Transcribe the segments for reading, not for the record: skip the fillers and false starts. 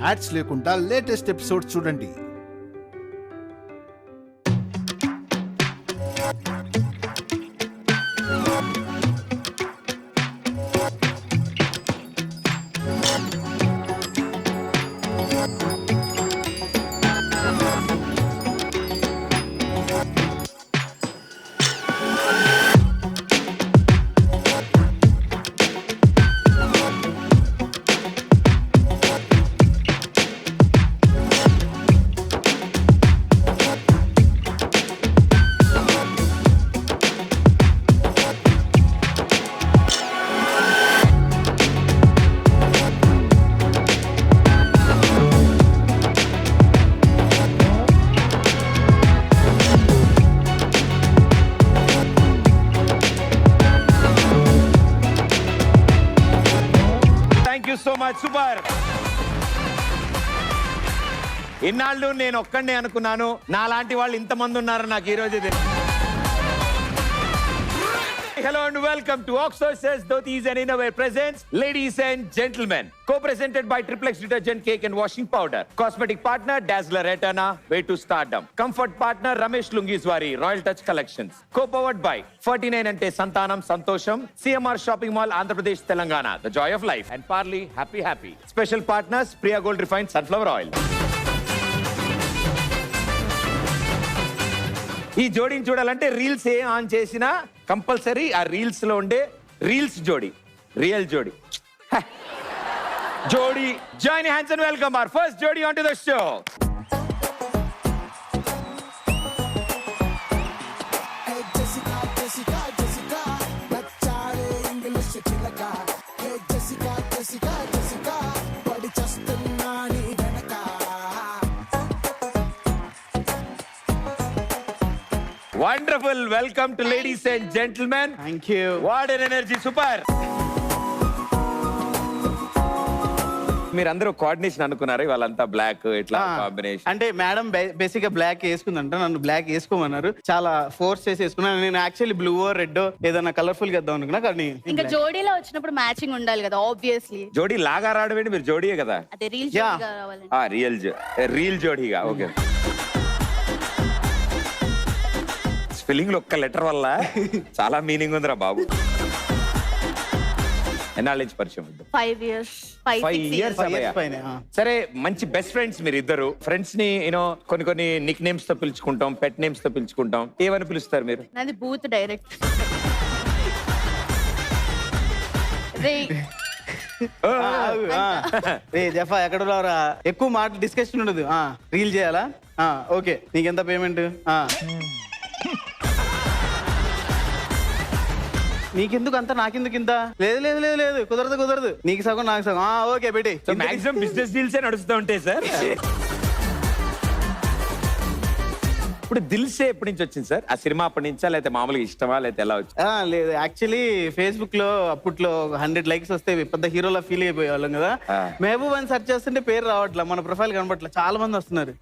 Ads లేకుండా latest episode చూడండి. So much super. ఇన్నాళ్ళు నేను ఒక్కడే అనుకున్నాను, నాలాంటి వాళ్ళు ఇంతమంది ఉన్నారు నాకు ఈ రోజు. Hello and welcome to Oxosis Dhotis and Innerwear presents Ladies and Gentlemen, co-presented by Triple X Detergent Cake and Washing Powder, cosmetic partner Dazzler Etana, Way to Stardom, comfort partner Ramesh Lungiswari, Royal Touch Collections, co-powered by 49 ante Santanam Santosham, CMR Shopping Mall, Andhra Pradesh, Telangana, the joy of life, and Parley Happy Happy. Special partners Priya Gold Refined Sunflower Oil. ఈ జోడీని చూడాలంటే reels ఏ on చేసినా compulsory ఆ reels లో ఉండే reels జోడీ, real జోడీ. జోడీ join hands and welcome our first జోడీ on to the show. Wonderful. Welcome to Ladies and Gentlemen. Thank you. What an energy. Super. మీరందరూ కోఆర్డినేషన్ అనుకున్నారు, వాళ్ళంతా బ్లాక్ ఇట్లా కాంబినేషన్. అంటే మేడం బేసిక్ గా బ్లాక్ వేసుకుందంట, నన్ను బ్లాక్ వేసుకోమన్నారు. చాలా ఫోర్స్ చేసి వేసుకున్నాను. నేను యాక్చువల్లీ బ్లూ రెడ్ ఏదైనా కలర్ఫుల్ గా ఇద్దాం అనుకున్నా, కానీ ఇంకా జోడీలో వచ్చినప్పుడు మ్యాచింగ్ ఉండాలి కదా ఆబ్వియస్లీ. జోడీ లాగా రావడం, మీరు జోడీయే కదా. అదే రీల్ జోడీగా రావాలండి. రియల్ జోడీగా. ఓకే. స్పెల్లింగ్ లో ఒక్క లెటర్ వల్ల చాలా మీనింగ్ ఉందిరా బాబు. ఎన్నాళ్ళ నుంచి పరిచయం? 5 years. 5 years. సరే, మంచి బెస్ట్ ఫ్రెండ్స్ మీరు ఇద్దరు. ఫ్రెండ్స్ ని కొన్ని నిక్ నేమ్స్ తో పిలుచుకుంటాం, పెట్ నేమ్స్ తో పిలుచుకుంటాం. ఏమని పిలుస్తారు మీరు? నాది బూత్ డైరెక్ట్. జఫా ఎక్కడ రావరా, ఎక్కువ మాట డిస్కషన్ ఉండదు. రీల్ చేయాలా? ఓకే, నీకెంత పేమెంట్? నీకెందుకు అంత, నాకెందుకు ఇంత? లేదు లేదు లేదు లేదు, కుదరదు. నీకు సగం నాకు సగం. ఓకే పెట్టి. మాక్సిమం బిజినెస్ డీల్స్ నడుస్తూ ఉంటాయి సార్. ఇప్పుడు దిల్సే ఎప్పటి నుంచి వచ్చింది సార్? ఆ సినిమా అప్పటి నుంచా, లేకపోతే మామూలుగా ఇష్టమా, లేకపోతే ఎలా వచ్చింది? లేదు, యాక్చువల్లీ ఫేస్బుక్ లో అప్పట్లో 100 likes వస్తే పెద్ద హీరోలా ఫీల్ అయిపోయేవాళ్ళం కదా. మెహబూబ్ అని సెర్చ్ చేస్తుంటే పేరు రావట్లా, మన ప్రొఫైల్ కనబట్లా. చాలా మంది వస్తున్నారు.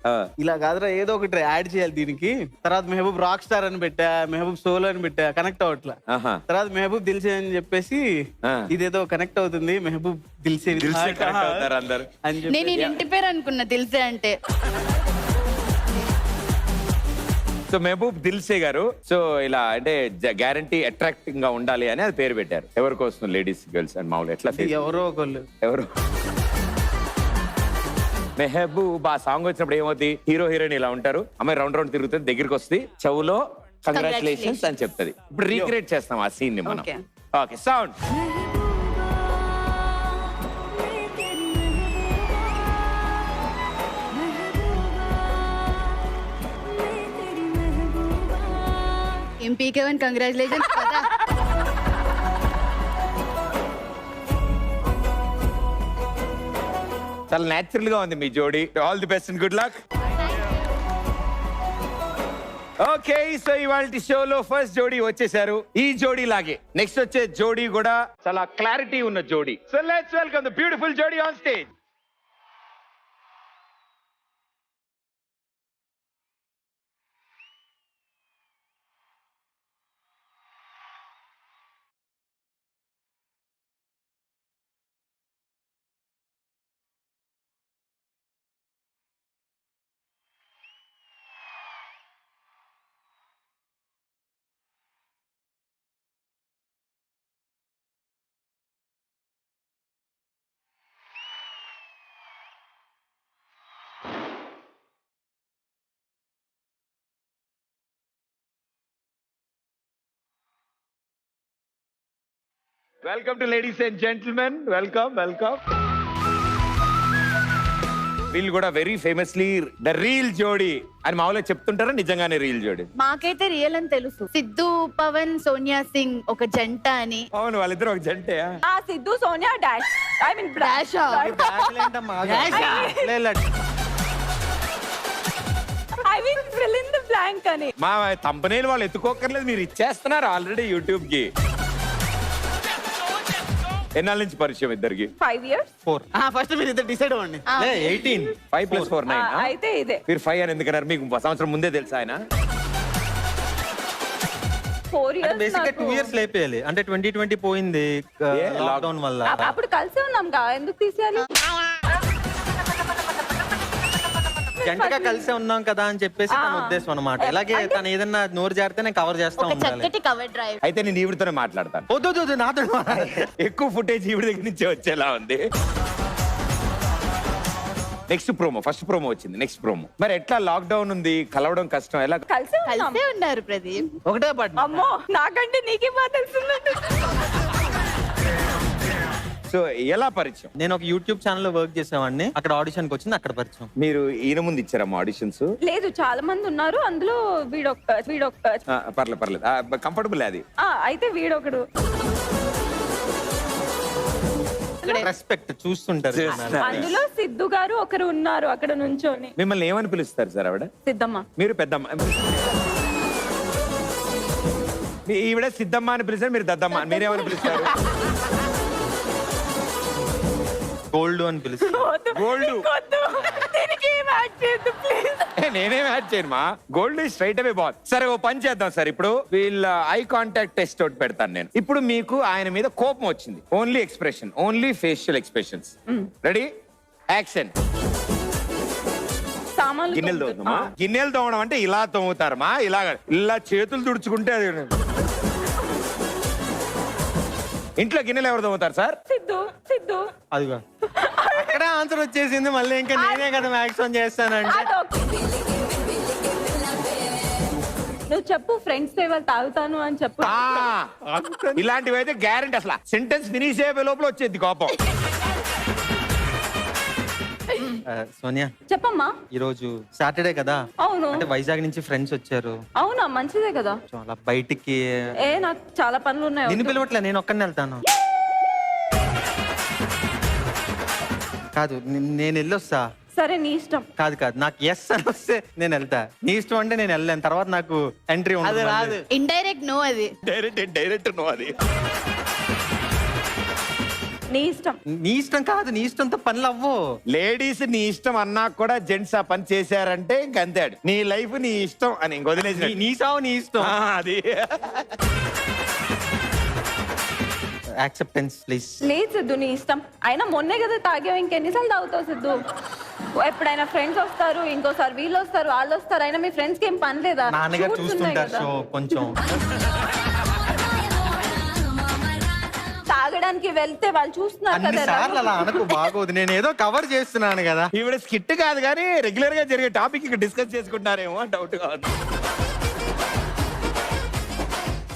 ఇలా కాదురా, ఏదో ఒకటి యాడ్ చేయాలి దీనికి. తర్వాత మెహబూబ్ రాక్ స్టార్ అని పెట్టా, మెహబూబ్ సోలో అని పెట్టా, కనెక్ట్ అవ్వట్లా. తర్వాత మెహబూబ్ దిల్సే అని చెప్పేసి ఇదేదో కనెక్ట్ అవుతుంది, మెహబూబ్ దిల్సే అందరు. నేను ఇంటి పేరు అనుకున్నా దిల్సే అంటే. సో మెహబూబ్ దిల్సే గారు, సో ఇలా అంటే గ్యారంటీ అట్రాక్టింగ్ గా ఉండాలి అని అది పేరు పెట్టారు. ఎవరికోసం? లేడీస్, గర్ల్స్ అండ్ మామూలు ఎట్లా? ఎవరో ఒకళ్ళు. ఎవరు? మెహబూబ్ ఆ సాంగ్ వచ్చినప్పుడు ఏమవుతుంది, హీరో హీరోయిన్ ఇలా ఉంటారు, అమ్మాయి రౌండ్ రౌండ్ తిరుగుతుంది, దగ్గరికి వస్తుంది, చెవులో కంగ్రాచులేషన్స్ అని చెప్తుంది. ఇప్పుడు రీక్రియేట్ చేస్తాం ఆ సీన్ ని మనం. Okay, sound. MPK1 కంగ్రాచులేషన్స్ కదా. చాలా నేచురల్ గా ఉంది మీ జోడీ. All the best and good luck. Okay, so ఇవాళ షోలో ఫస్ట్ జోడీ వచ్చేసారు. ఈ జోడీ లాగే నెక్స్ట్ వచ్చే జోడీ కూడా చాలా క్లారిటీ ఉన్న జోడీ. So let's welcome the beautiful జోడీ on stage. Welcome to ladies and gentlemen, welcome. వీళ్ళు కూడా వెరీ ఫేమస్లీ ద రీల్ జోడీ అని మామూలుగా చెప్తుంటారా, నిజంగానే రీల్ జోడీ? మాకైతే రియల్ అని తెలుసు. సిద్ధు పవన్ సోనియా సింగ్ ఒక జంట అని. అవును, వాళ్ళిద్దరు ఒక జంటే. Siddhu Sonia dash, I mean dash. I mean fill in the blank అని. మా కంపెనీలు వాళ్ళు ఎత్తుకోకర్లేదు, మీరు ఇచ్చేస్తున్నారు ఆల్రెడీ యూట్యూబ్ కి. ఎన్నాళ్ళ నుంచి పరిచయం ఇద్దరికి? 5 years. 4 ఫస్ట్ మీరు ఇద్దరు డిసైడ్ అవ్వండి. 18. 5 + 4 9. అయితే ఇదే మీరు 5 అని ఎందుకన్నారు? మీకు సంవత్సరం ముందే తెలుసా ఆయన? 4 years. Basic 2 years లేపేయాలి. అంటే 2020 పోయింది లాక్డౌన్ వల్ల. అప్పుడు కలిసి ఉన్నాం కా, ఎందుకు తీసేయాలి? జంటగా కలిసే ఉన్నాం కదా అని చెప్పేసి తన ఉద్దేశం అన్నమాట. ఇలాగే తను ఏదన్నా నోరు జారితే నేను కవర్ చేస్తా ఒక ఉండాలి. చక్కటి కవర్ డ్రైవ్. అయితే నేను ఈవిడతోనే మాట్లాడతాను. వద్దు నాతో ఎక్కువ ఫుటేజ్ ఈవిడ దగ్గర నుంచే వచ్చేలా ఉంది. నెక్స్ట్ ప్రోమో, ఫస్ట్ ప్రోమో వచ్చింది. నెక్స్ట్ ప్రోమో మరి ఎట్లా? లాక్డౌన్ ఉంది, కలవడం కష్టం, ఎలా? కలిసి ఉన్నాం. కలిసే ఉన్నారు ప్రదీప్. ఒకటే పాట. అమ్మో, నాకంటే నీకే బాగా తెలుసున్నట్టు. సో ఎలా పరిచయం? నేను ఒక యూట్యూబ్ ఛానల్ లో వర్క్ చేసేవాడిని. అక్కడ ఆడిషన్ కి వచ్చింది, అక్కడ పరిచయం. మీరు ఈయన ముందు ఇచ్చారమ్మా ఆడిషన్స్? లేదు, చాలా మంది ఉన్నారు, అందులో వీడొక్క. పర్లేదు, కంఫర్టబుల్ అది. అయితే వీడొకడు. రెస్పెక్ట్ చూస్తుంటారు జనాలు. అందులో సిద్ధు గారు ఒకరు ఉన్నారు అక్కడ నుంచోని. మిమ్మల్ని ఏమని పిలుస్తారు సార్ ఆవిడ? సిద్ధమ్మ. మీరు పెద్దమ్మ. ఈవిడ సిద్ధమ్మ అని పిలుస్తారు, మీరు దద్దమ్మ. మీరేమని పిలుస్తారు? గోల్డ్ అని పిలుస్తారు. గోల్డ్. దీనికి ఏం యాడ్ చేయొద్దు, ప్లీజ్. నేనేం యాడ్ చేయను మా. గోల్డ్ స్ట్రైట్ అవే బాగుంది. సరే, ఓ పని చేద్దాం సార్. ఇప్పుడు వీళ్ళ ఐ కాంటాక్ట్ టెస్ట్ ఒకటి పెడతాను నేను. ఇప్పుడు మీకు ఆయన మీద కోపం వచ్చింది. Only expression, only facial expressions. Ready, action. సామాన్లు గిన్నెలు తోముతామా? గిన్నెలు తోమడం అంటే ఇలా తోముతారమ్మా. ఇలా చేతులు తుడుచుకుంటే అది. ఇంట్లో గిన్నెలు ఎవరు తోముతారు సార్? సిద్ధు. అదిగా అక్కడ ఆన్సర్ వచ్చేసింది. మళ్ళీ ఇంకా నేనే కదా మ్యాక్సిమం చేస్తానంటే. నువ్వు చెప్పు, ఫ్రెండ్స్ ఇవాళ తాగుతాను అని చెప్పు. ఇలాంటివి అయితే గ్యారెంటీ. అసలు సెంటెన్స్ ఫినిష్ అయ్యే లోపల వచ్చేది కోపం. సోనియా, చెప్పమ్మా. ఈ రోజు సాటర్డే కదా, అవును. అంటే వైజాగ్ నుంచి ఫ్రెండ్స్ వచ్చారు. అవునా, మంచిదే కదా. చాలా బయటికి. నాకు చాలా పనులు ఉన్నాయి. నిన్ను పిలవట్లే, నేను ఒక్కడిని వెళ్తాను. కాదు, నేను వెళ్ళొస్తా. సరే, నీ ఇష్టం. కాదు, నాకు ఎస్ అని వస్తే నేను వెళ్తా. నీ ఇష్టం అంటే నేను వెళ్ళాను. తర్వాత నాకు ఎంట్రీ అది ఉండదు. రాదు. ఇండైరెక్ట్ నో అది. డైరెక్ట్ నో అది. నీ ఇష్టం. నీ ఇష్టం కాదు, నీ ఇష్టంతో పనులు అవ్వు. లేడీస్ నీ ఇష్టం అన్నా కూడా జెంట్స్ ఆ పని చేశారంటే ఇంక అంతే. నీ లైఫ్ నీ ఇష్టం అని ఇంక వదిలేసి నీ సావు నీ ఇష్టం. అది. Acceptance please. లేదు సిద్ధు, నీ ఇష్టం. అయినా మొన్నే కదా తాగావు, ఇంకెన్నిసార్లు తాగుతావు సిద్ధు? ఎప్పుడైనా ఫ్రెండ్స్ వస్తారు, ఇంకోసారి వీళ్ళు వస్తారు, వాళ్ళు వస్తారు. అయినా మీ ఫ్రెండ్స్ కి ఏం పని లేదా? నాన్నగారు Shoots ఉన్నాయి చూస్తుంటారు కదా. షో కొంచెం. తాగడానికి వెళ్తే వాళ్ళు చూస్తున్నారు అన్ని కదా. సార్లు అలా అనకు, బాగోదు. నేను ఏదో కవర్ చేస్తున్నాను కదా. ఈవిడ స్కిట్ కాదు కానీ రెగ్యులర్ గా జరిగే టాపిక్ ఇక్కడ డిస్కస్ చేసుకుంటున్నారేమో డౌట్ గా ఉంది.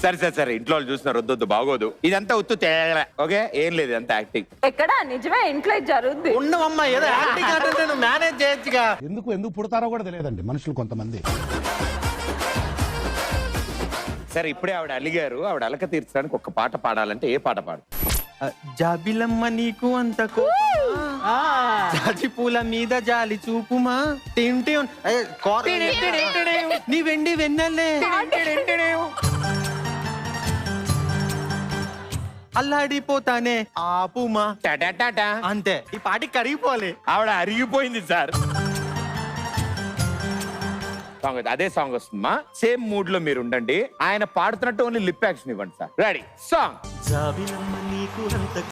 సరే, ఇంట్లో వాళ్ళు చూస్తున్నారు. వద్దొద్దు, బాగోదు. ఇదంతా ఉత్తు తేడా. ఓకే, ఏం లేదు, అంత యాక్టింగ్. ఎక్కడ నిజమే, ఇంట్లో ఇది జరుగుద్ది. ఉండవమ్మా, ఏదో యాక్టింగ్ అంటే నేను మేనేజ్ చేయొచ్చుగా. ఎందుకు పుడతారో కూడా తెలియదండి మనుషులు కొంతమంది. సరే, ఇప్పుడే ఆవిడ అలిగారు. ఆవిడ అలక తీర్చడానికి ఒక పాట పాడాలంటే ఏ పాట పాడు? జాబిలమ్మ నీకు అంత జాజి పూల మీద జాలి చూపుమా. నీ వెండి వెన్నెల్లే అల్లాడిపోతానే ఆపుమా. టాటా. అంతే, ఈ పాటికి కరిగిపోవాలి. ఆవిడ అరిగిపోయింది సార్. సాంగ్ అదే సాంగ్ వస్తుందమ్మా. సేమ్ మూడ్ లో మీరు ఉండండి. ఆయన పాడుతున్నట్టు ఓన్లీ లిప్ యాక్షన్ ఇవ్వండి సార్. Ready, song. జాబిలమ్మ నీకు అంత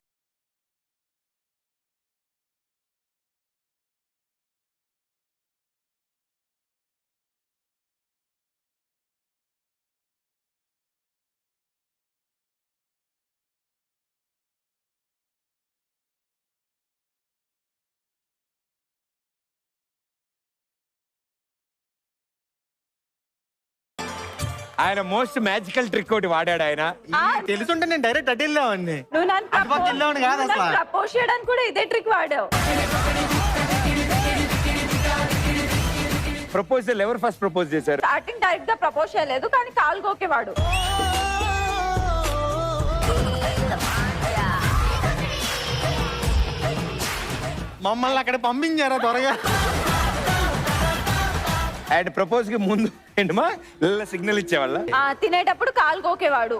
ఆయన మోస్ట్ మ్యాజికల్ ట్రిక్ ఒకటి వాడాడు ఆయన. తెలుసుంటే నేను డైరెక్ట్ అటు వెళ్ళామండి. నువ్వు నన్ను అటుపక్క వెళ్ళామని కాదు అసలు. ప్రపోజ్ చేయడానికి కూడా ఇదే ట్రిక్ వాడావు. ప్రపోజల్ ఎవరు ఫస్ట్ ప్రపోజ్ చేశారు? స్టార్టింగ్ డైరెక్ట్ గా ప్రపోజ్ చేయలేదు, కానీ కాల్ గోకేవాడు. మమ్మల్ని అక్కడ పంపించారా త్వరగా? అండ్ ప్రపోజ్ కి ముందు ఏంటమ్మా సిగ్నల్ ఇచ్చేవాళ్ళ? తినేటప్పుడు కాల్ గోకేవాడు.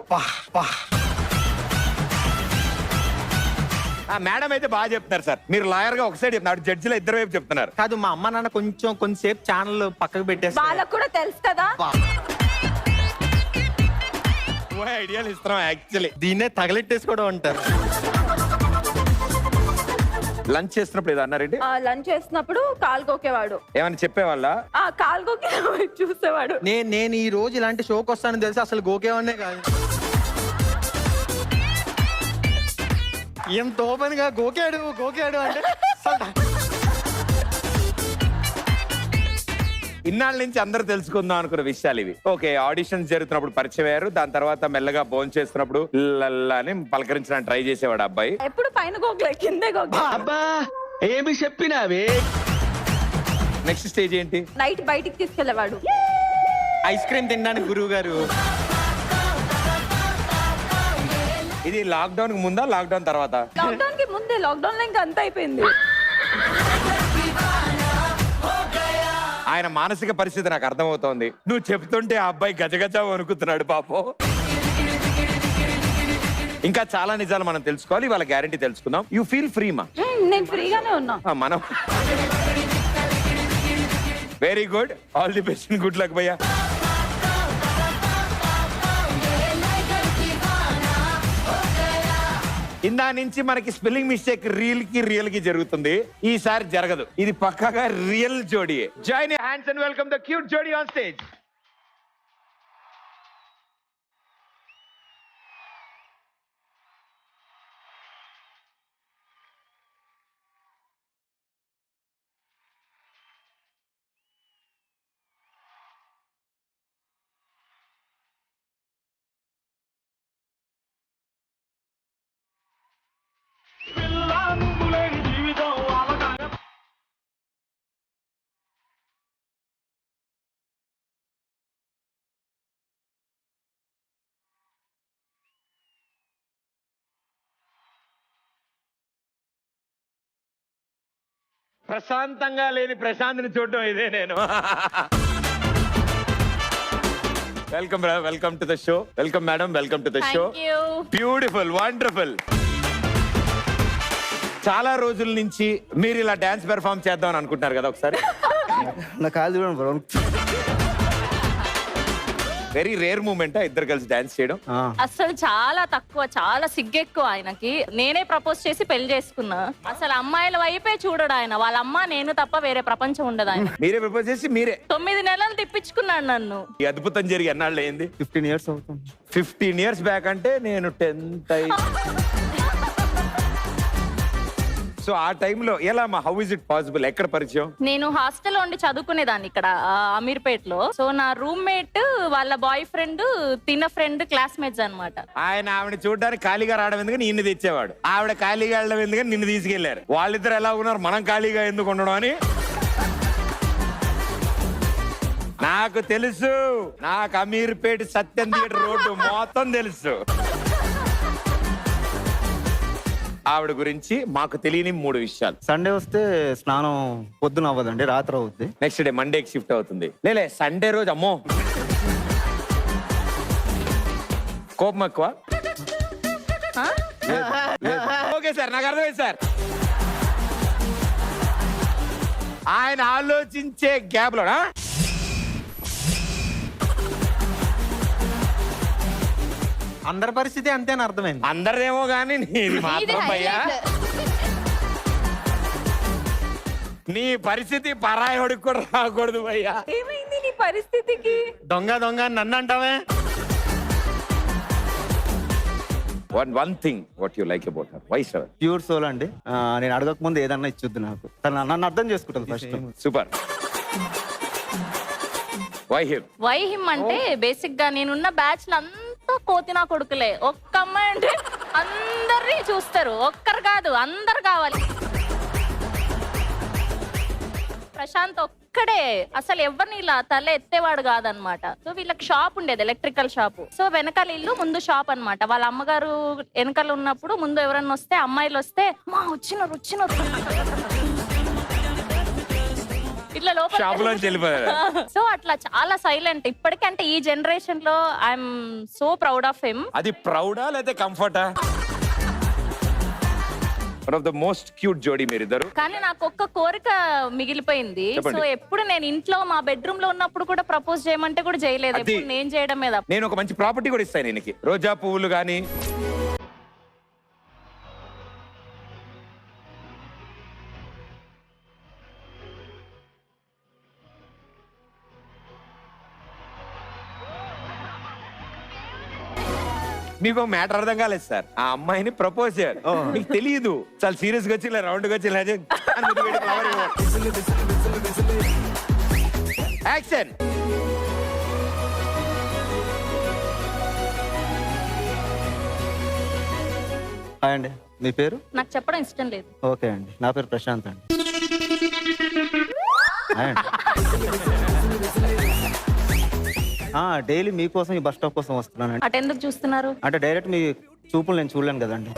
మేడం అయితే బాగా చెప్తున్నారు సార్. మీరు లాయర్ గా ఒక సైడ్ చెప్తున్నారు, జడ్జిలో ఇద్దరు వైపు చెప్తున్నారు. కాదు, మా అమ్మ నాన్న కొంచెంసేపు ఛానల్ పక్కకు పెట్టేస్తారు. వాళ్ళకు కూడా తెలుసు కదా. ఐడియాలు ఇస్తున్నాం యాక్చువల్లీ. దీన్నే తగలెట్టేసుకోవడం అంటారు. లంచ్ చేస్తున్నప్పుడు ఏదో అన్నారండి? లంచ్ చేస్తున్నప్పుడు కాల్ గోకేవాడు. ఏమని చెప్పేవాళ్ళ? కాల్ గోకే చూసేవాడు. నేను ఈ రోజు ఇలాంటి షోకి వస్తానని తెలిసి అసలు గోకేవాడినే కాదు. ఎంత ఓపెన్ గా గోకాడు అంటే ఇన్నాళ్ళ నుంచి అందరూ తెలుసుకుందాం అనుకున్న విషయాలు ఇవి. ఓకే, ఆడిషన్స్ జరుగుతున్నప్పుడు పరిచయం అయ్యారు. దాని తర్వాత మెల్లగా భోజనం చేస్తున్నప్పుడు అని పలకరించడానికి ట్రై చేసేవాడు అబ్బాయి. ఎప్పుడు పైన గోకలే, కిందే గోకలే. అబ్బా ఏమి చెప్పినావే. నెక్స్ట్ స్టేజ్ ఏంటి? నైట్ బయటికి తీసుకెళ్లేవాడు. ఐస్ క్రీమ్ తినడానికి గురువు గారు. ఇది లాక్డౌన్ కి ముందా లాక్డౌన్ తర్వాత? లాక్డౌన్ కి ముందే. లాక్డౌన్ లో ఇంకా అంత అయిపోయింది. ఆయన మానసిక పరిస్థితి నాకు అర్థమవుతోంది. నువ్వు చెప్తుంటే ఆ అబ్బాయి గజగజ వణుకుతున్నాడు పాపం. ఇంకా చాలా నిజాలు మనం తెలుసుకోవాలి. వాళ్ళ గ్యారంటీ తెలుసుకుందాం. యూ ఫీల్ ఫ్రీ మా? నేను ఫ్రీగానే ఉన్నా. మనం very good. All the best. Good luck భయ్యా. ఇందా నుంచి మనకి స్పెల్లింగ్ మిస్టేక్ రియల్ కి జరుగుతుంది. ఈసారి జరగదు. ఇది పక్కాగా రియల్ జోడీ. Join your hands and welcome the cute జోడీ ఆన్ స్టేజ్. ప్రశాంతంగా లేని ప్రశాంత్ని చూడటం ఇదే నేను. Welcome welcome to the show. Welcome madam, welcome to the show. Beautiful, wonderful. చాలా రోజుల నుంచి మీరు ఇలా డాన్స్ పెర్ఫార్మ్ చేద్దామని అనుకుంటున్నారు కదా ఒకసారి? నా కాలు చూడండి బ్రో. వెరీ రేర్ మూమెంట్ ఇద్దరు కలిసి డాన్స్ చేయడం. అసలు చాలా తక్కువ, చాలా సిగ్గెక్కువ ఆయనకి. నేనే ప్రపోజ్ చేసి పెళ్లి చేసుకున్నా. అసలు అమ్మాయిల వైపే చూడడు ఆయన. వాళ్ళ అమ్మ నేను తప్ప వేరే ప్రపంచం ఉండదు ఆయన. మీరే ప్రపోజ్ చేసి మీరే 9 నెలలు తిప్పించుకున్నాడు నన్ను. ఈ అద్భుతం జరిగి ఎన్నాళ్ళు అయింది? 15 years అవుతుంది. 15 years బ్యాక్ అంటే నేను 10th అయి. సో ఆ టైంలో ఎలా మా హౌ ఇస్ ఇట్ పాసిబుల్? ఎక్కడ పరిచయం? నేను హాస్టల్లో ఉండి చదువుకునేదాన్ని ఇక్కడ అమీర్పేటలో. సో నా రూమ్మేట్ వాళ్ళ బాయ్ ఫ్రెండ్ తిన్న ఫ్రెండ్ క్లాస్మేట్స్ అన్నమాట. ఆయన ఆవిడ చూడడానికి ఖాళీగా రావడం ఎందుకని నిన్ను తెచ్చేవాడు, ఆవిడ ఖాళీగా వెళ్ళడం ఎందుకని నిన్ను తీసుకెళ్లారు. వాళ్ళిద్దరు ఎలా ఉన్నారు, మనం ఖాళీగా ఎందుకు ఉండడం అని. నాకు తెలుసు, నాకు అమీర్పేట సత్యం థియేటర్ రోడ్డు మొత్తం తెలుసు. ఆవిడ గురించి మాకు తెలియని 3 విషయాలు. సండే వస్తే స్నానం పొద్దున అవ్వదండి, రాత్రి అవుద్ది. నెక్స్ట్ డే మండేకి షిఫ్ట్ అవుతుంది. లేలే సండే రోజు అమ్మో కోపం ఎక్కువ. ఓకే సార్, నాకు అర్థమైంది సార్. ఆయన ఆలోచించే గ్యాప్ లోనా అందరి పరిస్థితి అంతేని అర్థమైంది. అందరిదేమో కానీ నీది మాత్రం భయ్యా. నీ పరిస్థితి పరాయోడికి కూడా రాకూడదు భయ్యా. ఏమైంది నీ పరిస్థితికి? దొంగ దొంగ నన్ను అంటావే. One thing what you like about her. Why sir? Pure soul అండి. నేను అడగక ముందు ఏదన్నా ఇచ్చుద్ది నాకు. తను నన్ను అర్థం చేసుకుంటుంది first. Super. Why him? Why him అంటే బేసిక్ గా నేనున్న బ్యాచ్ అంతా కోతినా కొడుకులే. ఒక్క అమ్మాయి అంటే అందరినీ చూస్తారు, ఒక్కరు కాదు అందరు కావాలి. ప్రశాంత్ ఒక్కడే అసలు ఎవరిని ఇలా తల ఎత్తేవాడు కాదనమాట. సో వీళ్ళకి షాప్ ఉండేది, ఎలక్ట్రికల్ షాప్. సో వెనకాల ఇల్లు ముందు షాప్ అన్నమాట. వాళ్ళ అమ్మగారు వెనకాల ఉన్నప్పుడు ముందు ఎవరన్నా వస్తే, అమ్మాయిలు వస్తే మా వచ్చినారు ఇట్లా షాప్ లోపల లోంచి వెళ్ళిపోయారు. సో అట్లా చాలా సైలెంట్. ఇప్పటికంటే ఈ జనరేషన్ లో I'm so proud of him. అది ప్రౌడా లేదా కంఫర్టా? One of the most cute జోడీ మీరిద్దరు. కానీ నాకు ఒక్క కోరిక మిగిలిపోయింది. చెప్పండి. సో ఎప్పుడు నేను ఇంట్లో మా బెడ్రూమ్ లో ఉన్నప్పుడు కూడా ప్రపోజ్ చేయమంటే కూడా చేయలేదు. అది- ఎప్పుడు నేను చేయడం మీద. నేను ఒక మంచి ప్రాపర్టీ కూడా ఇస్తాను ఈయనకి, రోజా పువ్వులు గానీ. మీకు మ్యాటర్ అర్థం కాలేదు సార్. ఆ అమ్మాయిని ప్రపోజ్ చేయాలి, మీకు తెలియదు. చాలా సీరియస్ గా వచ్చి ఇలా రౌండ్ గా వచ్చి ఇలా యాక్షన్. హాయ్ అండి, మీ పేరు? నాకు చెప్పడం ఇష్టం లేదు. ఓకే అండి, నా పేరు ప్రశాంత్ అండి. హాయ్ అండి. డైలీ మీకోసం ఈ బస్ స్టాప్ కోసం వస్తున్నానండి. అటు ఎందుకు చూస్తున్నారు? అంటే డైరెక్ట్ మీ చూపులు నేను చూడలేను కదండి.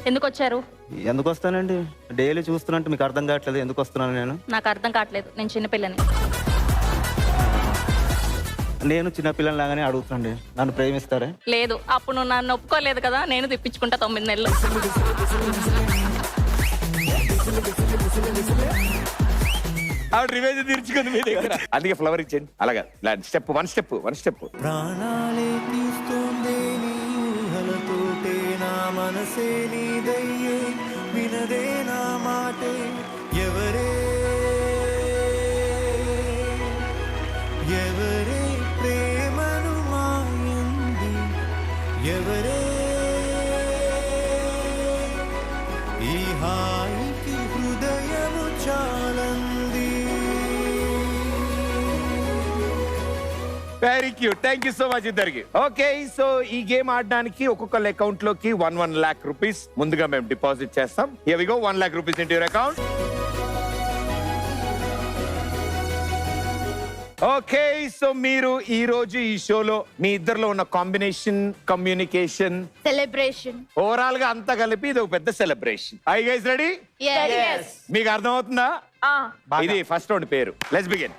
ఎందుకు వచ్చారు? ఎందుకు వస్తానండి? డైలీ చూస్తున్నట్టు మీకు అర్థం కావట్లేదు ఎందుకు వస్తున్నాను నేను? నాకు అర్థం కావట్లేదు. నేను చిన్నపిల్లని. నేను చిన్నపిల్లల లాగానే అడుగుతాండి, నన్ను ప్రేమిస్తారా? లేదు, అప్పుడు నువ్వు నన్ను ఒప్పుకోలేదు కదా. నేను తెప్పించుకుంటా 9 నెలలు. ఆవిడ రివేజ్ తీర్చుకుంది మీ దగ్గర, అందుకే ఫ్లవర్ ఇచ్చేయండి. అలాగా స్టెప్ వన్ స్టెప్. ప్రాణాలే తీస్తోందే నీ ఊహలతోటే నా మనసే నీదయ్యే వినదే నా మాటే ఎవరే ప్రేమను మాయంది ఎవరే ఈ హాయికి హృదయము చాలంది. Very cute. Thank you so much ఇద్దరికి. ఓకే, సో ఈ గేమ్ ఆడడానికి ఒక్కొక్కళ్ళ అకౌంట్ లోకి 1 lakh రూపీస్ ముందుగా మేము డిపాజిట్ చేస్తాం. Here we go, 1 lakh rupees into your account. Okay, so మీరు ఈ రోజు ఈ షోలో మీ ఇద్దరిలో ఉన్న కాంబినేషన్, కమ్యూనికేషన్, సెలబ్రేషన్, ఓవరాల్ గా అంతా కలిపి ఇది ఒక పెద్ద celebration. I guys ready? yes. మీకు అర్థం అవుతుందా? ఇది ఫస్ట్ రౌండ్ పేరు. Let's begin.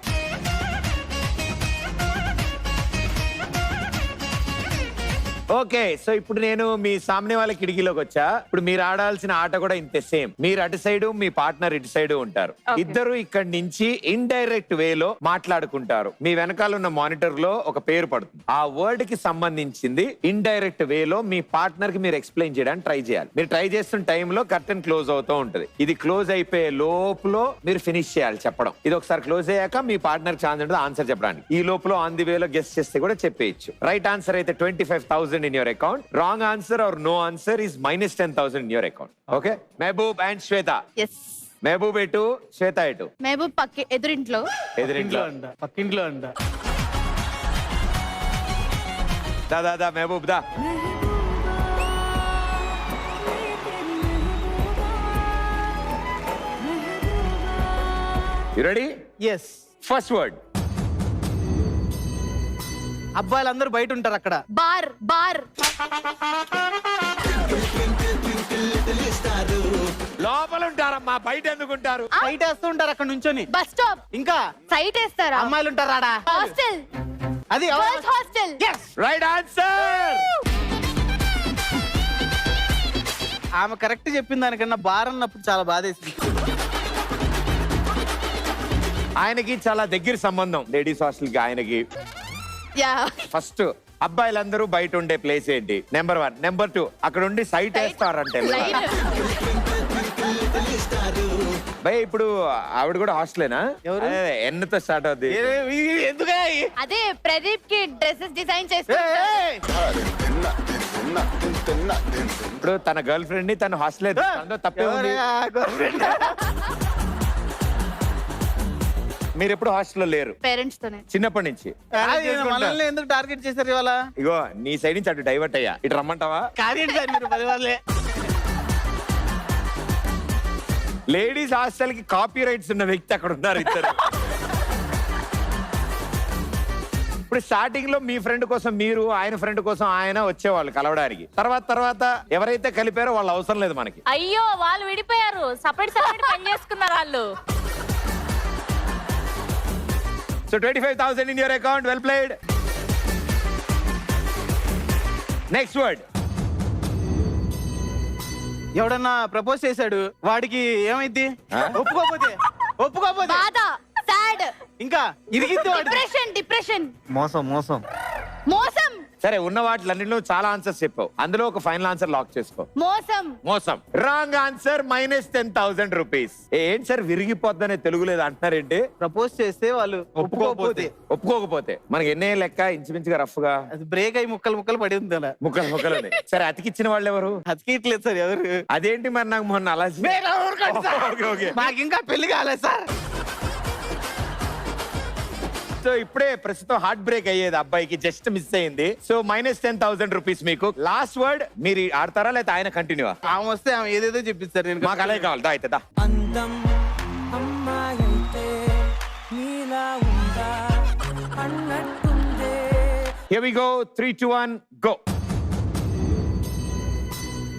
ఓకే, సో ఇప్పుడు నేను మీ సామ్నే వాళ్ళ కిటికీలోకి వచ్చా. ఇప్పుడు మీరు ఆడాల్సిన ఆట కూడా ఇంతే సేమ్. మీరు అటు సైడ్, మీ పార్ట్నర్ ఇటు సైడ్ ఉంటారు. ఇద్దరు ఇక్కడ నుంచి ఇండైరెక్ట్ వేలో మాట్లాడుకుంటారు. మీ వెనకాల ఉన్న మానిటర్ లో ఒక పేరు పడుతుంది. ఆ వర్డ్ కి సంబంధించింది ఇండైరెక్ట్ వేలో మీ పార్ట్నర్ కి మీరు ఎక్స్ప్లెయిన్ చేయడానికి ట్రై చేయాలి. మీరు ట్రై చేస్తున్న టైంలో కర్టెన్ క్లోజ్ అవుతూ ఉంటది. ఇది క్లోజ్ అయిపోయే లోపల మీరు ఫినిష్ చేయాలి చెప్పడం. ఇది ఒకసారి క్లోజ్ అయ్యాక మీ పార్ట్నర్ ఛాన్స్ ఉంటుంది ఆన్సర్ చెప్పడానికి. ఈ లోపల ఆన్ ది వేలో గెస్ట్ చేస్తే కూడా చెప్పేయచ్చు. రైట్ ఆన్సర్ అయితే 25,000 in your account. Wrong answer or no answer is minus 10,000 in your account. Okay? Mehboob and Shweta. Yes. Mehboob etu, Shweta etu. Mahabub ఎదురింట్లో. పక్కింట్లో అంట. Da, Mehboob da. You ready? Yes. First word. అబ్బాయిలందరూ బయట ఉంటారు అక్కడ. Bar. లోపల ఉంటారమ్మా, బయట ఎందుకు ఉంటారు? బయట వేస్తూ ఉంటారు అక్కడ నుంచొని. Bus stop. ఇంకా సైట్ వేస్తారా? అమ్మాయిలు ఉంటారు ఆడ. హాస్టల్. అది గర్ల్స్ హాస్టల్. Right answer. ఆమె కరెక్ట్ చెప్పిన దానికన్నా బార్ అన్నప్పుడు చాలా బాధేసింది. ఆయనకి చాలా దగ్గర సంబంధం లేడీస్ హాస్టల్ కి ఆయనకి. యా. ఫస్ట్ అబ్బాయిలందరూ బయట ఉండే ప్లేస్ ఏంటి? నెంబర్ 1. నెంబర్ 2, అక్కడ ఉండి సైట్ వేస్తారంటే భయ్. ఇప్పుడు ఆవిడ కూడా హాస్టలేనా? ఎవరు? ఎన్నుతో స్టార్ట్ అవుద్ది? ఎందుకే అదే ప్రదీప్ కి డ్రెస్సెస్ డిజైన్ చేస్తా. ఇప్పుడు తన గర్ల్ ఫ్రెండ్ ని తను హాస్టల్ తప్పే ఉంది. మీరు ఎప్పుడు హాస్టల్లో లేరు పేరెంట్స్ తోనే. చిన్నప్పటి నుంచి మనల్ని ఎందుకు టార్గెట్ చేశారు ఇవాళ? ఇగో నీ సైడ్ నుంచి అటు డైవర్ట్ అయ్యా, ఇటు రమ్మంటావా? కార్యం సార్ మీరు 10 వాళ్ళే. లేడీస్ హాస్టల్ కి కాపీ రైట్స్ ఉన్న వ్యక్తి అక్కడ ఉన్నారు ఇద్దరు. ఇప్పుడు స్టార్టింగ్ లో మీ ఫ్రెండ్ కోసం మీరు, ఆయన ఫ్రెండ్ కోసం ఆయన వచ్చేవాళ్ళు కలవడానికి. తర్వాత ఎవరైతే కలిపారో వాళ్ళు అవసరం లేదు మనకి. అయ్యో వాళ్ళు విడిపోయారు, సపరేట్ పెళ్లి చేసుకున్నారు వాళ్ళు. So 25,000 in your account. Well played. Next word. ఎవడన్నా ప్రపోజ్ చేశాడు, వాడికి ఏమైంది? ఒప్పుకోపోతే బాధ, సాడ్, ఇంకా ఇరిగిద్ది వాడు. డిప్రెషన్, మోసం మోసం మోసం, సరే ఉన్న వాటిలన్నింటిలో చాలా ఆన్సర్స్ చెప్పావు, అందులో ఒక ఫైనల్ ఆన్సర్ లాక్ చేసుకో. మోసం. Wrong answer. -10,000 రూపీస్. ఏంటి సార్ విరిగిపోద్దనే తెలుగు లేదు అంటున్నారేంటి? ప్రపోజ్ చేస్తే వాళ్ళు ఒప్పుకోకపోతే మనకి ఎన్నే లెక్క ఇంచుమించుగా రఫ్ గా అది బ్రేక్ అయ్యి ముక్కలు పడి ఉంది అలా. ముక్కలు సరే అతికిచ్చిన వాళ్ళు ఎవరు? అతికిట్లేదు సార్ ఎవరు. అదేంటి మరి నాకు మొన్న అలా ఓకే. మాకు ఇంకా పెళ్లి కాలేదు సార్. సో ఇప్పుడే ప్రస్తుతం హార్ట్ బ్రేక్ అయ్యేది అబ్బాయికి, జస్ట్ మిస్ అయింది. సో -10,000 రూపీస్ మీకు. లాస్ట్ వర్డ్ మీరు ఆడతారా లేకపోతే ఆయన కంటిన్యూ? ఆమె వస్తే ఆమె ఏదేదో చెప్పిస్తారు. నేను మాకు అలాగే కావాలి. దా అయితే దా. అందం అమ్మాయంటే నీలా ఉందా అన్నట్టుందే. Here we go. 3, 2, 1, go.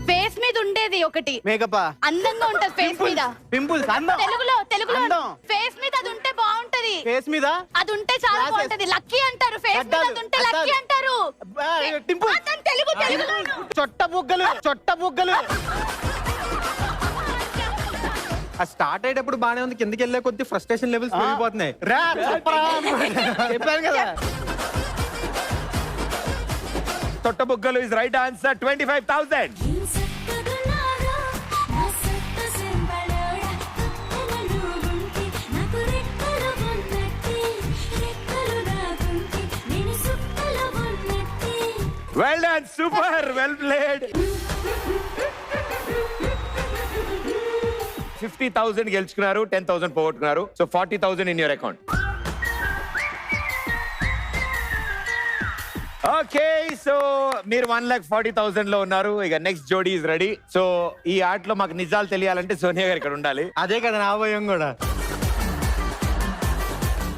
Face మీద ఉండేది ఒకటి మేకప్ అందంగా ఉంటది. ఫేస్ మీద పింపుల్స్ తెలుగులో అందం. ఫేస్ మీద అది ఉంటే బాగుంటది. ఫేస్ మీద అది ఉంటే చాలా Glasses. బాగుంటది. లక్కీ అంటారు. ఫేస్ మీద అది ఉంటే అద్దాలు. లక్కీ అంటారు. టింపుల్ అతను తెలుగులో చొట్ట బుగ్గలు. ఆ స్టార్ట్ అయ్యేటప్పుడు బానే ఉంది, కిందకి వెళ్ళే కొద్ది ఫ్రస్ట్రేషన్ లెవెల్స్ పెరిగిపోతున్నాయి. చెప్పాను కదా. తొట్టబుగ్గలు is right answer. 25,000. Well done. Super. Well played. 50,000 గెలుచుకున్నారు, 10,000 పోగొట్టుకున్నారు. So 40,000 in your account. Okay, so మీరు 1,40,000 లో ఉన్నారు. ఇక నెక్స్ట్ జోడీ ఇస్ రెడీ. సో ఈ ఆటలో మాకు నిజాలు తెలియాలంటే సోనియా గారు ఇక్కడ ఉండాలి. అదే కదా నా భయం కూడా.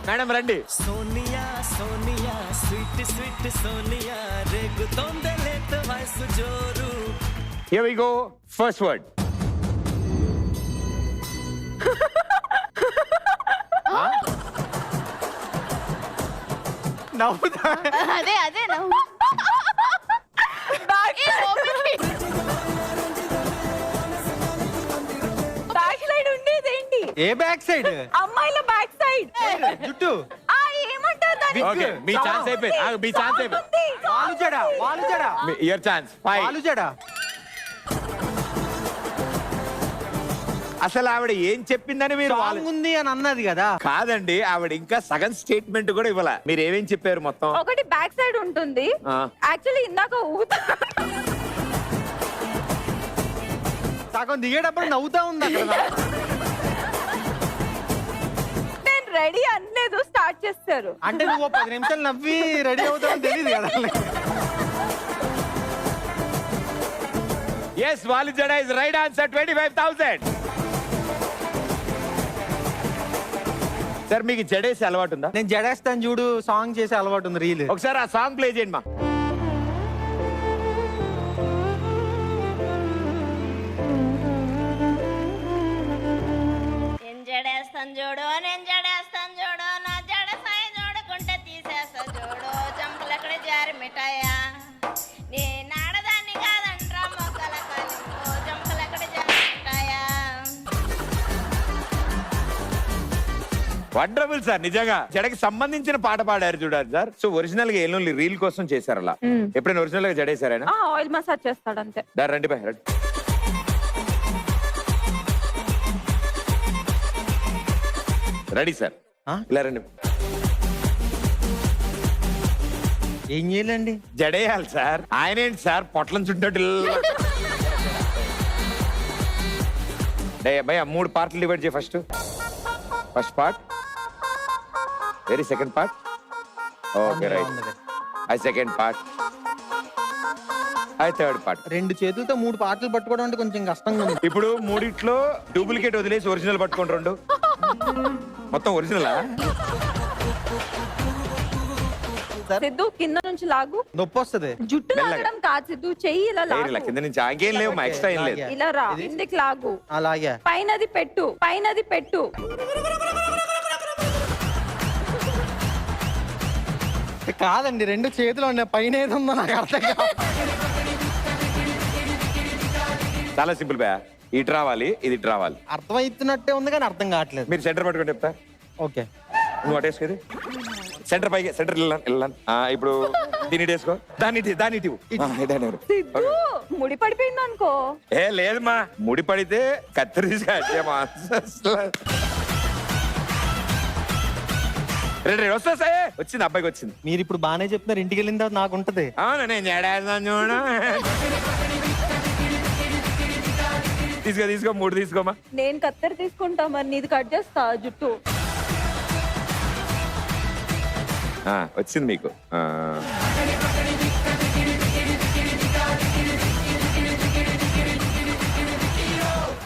మేడం రండి. సోనియా సోనియా స్వీట్ స్వీట్ సోనియా రేగుతోందే లేత వయసు జోరు. Here we go. First word. నవ్వుతా. అదే నవ్వు. బ్యాక్ సైడ్ ఉండేది ఏంటి? ఏ బ్యాక్ సైడ్? అమ్మాయిల బ్యాక్ సైడ్ జుట్టు. ఏమంటారు దాన్ని? ఓకే, మీ ఛాన్స్ అయిపోయింది. మీ ఛాన్స్ అయిపోయింది. వాలు జడ. Your chance. 5. వాలు జడ. అసలు ఆవిడ ఏం చెప్పిందని మీరు సాంగ్ ఉంది అని అన్నది కదా. కాదండి, ఆవిడ ఇంకా సగం స్టేట్మెంట్ కూడా ఇవ్వాల. మీరు ఏమేం చెప్పారు మొత్తం? ఒకటి బ్యాక్ సైడ్ ఉంటుంది. యాక్చువల్లీ ఇందాక ఊగుతా సగం దిగేటప్పుడు నవ్వుతా ఉంది అక్కడ. నేను రెడీ అనలేదు, స్టార్ట్ చేస్తారు. అంటే నువ్వు 10 నిమిషాలు నవ్వి రెడీ అవుతావని తెలియదు కదా. Yes, వాలు జడ is right answer. 25,000. సార్ మీకు జడేసి అలవాటు ఉందా? నేను జడేస్తాను చూడు సాంగ్ చేసే అలవాటు ఉంది, రీల్. ఒకసారి ఆ సాంగ్ ప్లే చేయండి మా. జడేస్తాను చూడు, నేను జడేస్తాను చూడు, నా జడ సాయి చూడకుంటే తీసేస్తా చూడు, చంపలెక్కడ జారి మిఠాయా, నీ నాడదాన్ని కాదంట్రా మొక్కల కలిపో, చంపలెక్కడ జారి మిఠాయా. వండర్ఫుల్ సార్, నిజంగా జడకి సంబంధించిన పాట పాడారు చూడాలి సార్. సో ఒరిజినల్ గా ఏం రీల్ కోసం చేశారు అలా. ఎప్పుడైనా ఒరిజినల్ గా జడేశారైనా? ఆయిల్ మసాజ్ చేస్తాడు అంతే. రండి బాయ్, రండి. రెడీ సార్, ఇలా రండి. ఏం చేయాలండి? జడేయాలి సార్. ఆయన ఏంటి సార్ పొట్లం చుట్టినట్టు భయ 3 పార్ట్లు డివైడ్ చేయి. First part very second part okay right I second part I third part. 2 చేతులతో 3 పాటలు పట్టుకోవడం అంటే కొంచెం కష్టంగా ఉంది. ఇప్పుడు మూడిట్లో డూప్లికేట్ వదిలేసి ఒరిజినల్ పట్టుకోండి 2 మొత్తం ఒరిజినలా? సిద్ధు కింద నుంచి లాగు. నొప్పి వస్తుంది. జుట్టు లాగడం కాదు సిద్ధు, చెయ్యి ఇలా ఇలా లాగు. కింద నుంచి ఇంకేం లేవు మా ఎక్స్ట్రా ఏం లేదు. ఇలా రా, కిందకి లాగు. అలాగే పైనది పెట్టు, పైనది పెట్టు. కాదండి, 2 చేతులు ఉన్నాయి, పైన ఏది ఉందో నాకు అర్థం కాదు. చాలా సింపుల్ బా, ఇటు రావాలి ఇది ఇటు రావాలి. అర్థం అవుతున్నట్టే ఉంది కానీ అర్థం కావట్లేదు. మీరు సెంటర్ పట్టుకొని చెప్తా. ఓకే, నువ్వు అటేసుకేది సెంటర్ పైకి, సెంటర్ వెళ్ళాను. ఇప్పుడు దీన్ని వేసుకో, దాన్ని ఇటు. సిద్ధు ముడి పడిపోయింది అనుకో. ఏ లేదు మా, ముడి పడితే కత్తిరి తీసుకొచ్చేమా. రెడీ వస్తా సార్, వచ్చింది అబ్బాయికి వచ్చింది. మీరు ఇప్పుడు బాగానే చెప్తున్నారు, ఇంటికి వెళ్ళిన తర్వాత నాకు ఉంటది. అవును నేను ఏడాది చూడ. తీసుకో 3 తీసుకోమా. నేను కత్తెర తీసుకుంటా, మరి నీది కట్ చేస్తా జుట్టు. వచ్చింది మీకు.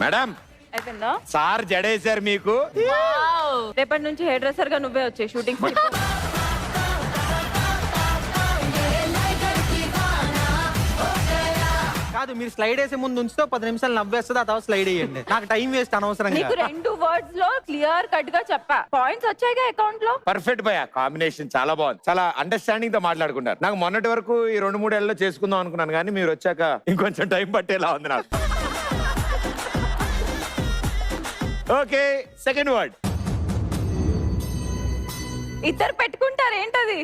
మేడం అయిపోయిందా? సార్ జడేశారు మీకు. రేపటి నుంచి హెయిర్ డ్రెస్సర్ గా నువ్వే వచ్చే షూటింగ్. కాదు, మీరు స్లైడ్ వేసే ముందు ఉంచితే 10 నిమిషాలు నవ్వేస్తుంది, ఆ తర్వాత స్లైడ్ వేయండి. నాకు టైం వేస్ట్ అనవసరంగా. నీకు 2 వర్డ్స్ లో క్లియర్ కట్ గా చెప్పా. పాయింట్స్ వచ్చాయిగా అకౌంట్ లో. పర్ఫెక్ట్ భయ, కాంబినేషన్ చాలా బాగుంది. చాలా అండర్స్టాండింగ్ తో మాట్లాడుకుంటారు. నాకు మొన్నటి వరకు ఈ 2-3 ఏళ్ళలో చేసుకుందాం అనుకున్నాను, కానీ మీరు వచ్చాక ఇంకొంచెం టైం పట్టేలా ఉంది నాకు. Okay, second word. ఇద్దరు పెట్టుకుంటారు, ఏంటది?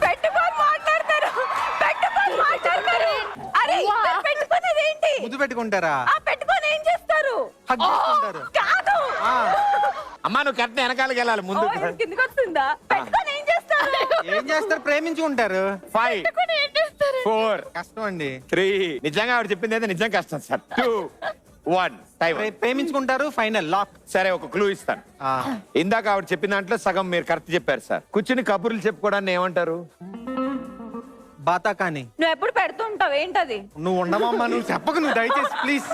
పెట్టుకొని మాట్లాడతారు, పెట్టుకొని మాట్లాడతారు. అరే ఇద్దరు పెట్టుకునేది ఏంటి? ముద్దు పెట్టుకుంటారా? ఆ పెట్టుకొని ఏం చేస్తారు? హగ్ చేసుకుంటారు. కాదు, అమ్మా నువ్వు కరెక్ట్ వెనకాలకి వెళ్ళాలి, ముందు. కిందకి వస్తుందా? పెట్టుకొని ఏం చేస్తారు? ఏం చేస్తారు? ప్రేమించుకుంటారు. 5 పెట్టుకొని ఏం చేస్తారు? 4 కష్టం అండి. 3 నిజంగా ఆవిడ చెప్పింది అయితే నిజం కష్టం సార్. 2 1 టైం. ప్రేమించుకుంటారు, ఫైనల్ లాక్. సరే ఒక క్లూ ఇస్తాను. ఇందాక ఆవిడ చెప్పిన దాంట్లో సగం మీరు కరెక్ట్ చెప్పారు సార్. కూర్చుని కబుర్లు చెప్పుకోవడాన్ని ఏమంటారు? బాతా కానీ. నువ్వు ఎప్పుడు పెడుతూ ఉంటావు, ఏంటది? నువ్వు ఉండమమ్మా, నువ్వు చెప్పకు, నువ్వు దయచేసి ప్లీజ్.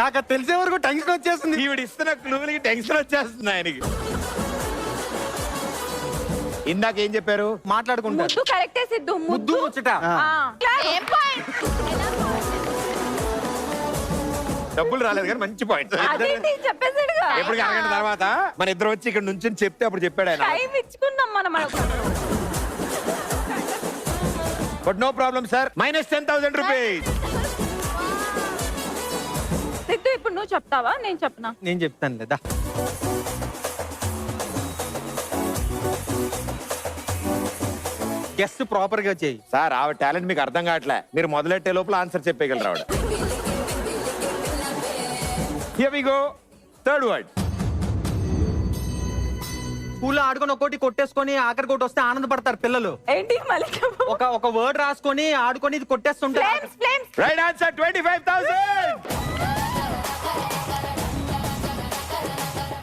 నాకు అది తెలిసే వరకు టెన్షన్ వచ్చేస్తుంది. ఈవిడ ఇస్తున్న క్లూలకి టెన్షన్ వచ్చేస్తుంది ఆయనకి. ఇందాక ఏం చెప్పారు? మాట్లాడుకుంటారు. ముద్దు కరెక్టే సిద్ధు, ముద్దు ముచ్చట. ఏం పాయింట్? డబ్బులు రాలేదు కానీ మంచి పాయింట్. అదేంటి చెప్పేసాడుగా. ఎప్పుడు అరగంట తర్వాత మన ఇద్దరు వచ్చి ఇక్కడ నుంచి చెప్తే అప్పుడు చెప్పాడు ఆయన. టైం ఇచ్చుకున్నాం మనం. But no problem sir, -10,000 rupees. Siddhu ఇప్పుడు నువ్వు చెప్తావా, నేను చెప్పనా? నేను చెప్తాను లేదా. గెస్ట్ ప్రాపర్ గా చేయి సార్. ఆవిడ టాలెంట్ మీకు అర్థం కావట్లే. మీరు మొదలెట్టే లోపల ఆన్సర్ చెప్పగలరు ఆవిడ. Here we go. Third word. స్కూల్లో ఆడుకొని ఒక్కోటి కొట్టేసుకొని ఆఖరి కొట్టి వస్తే ఆనందపడతారు పిల్లలు. ఏంటి మళ్ళీ చెప్పు. ఒక వర్డ్ రాసుకొని ఆడుకొని ఇది కొట్టేస్తుంటారు. Flames, flames. Right answer, 25,000.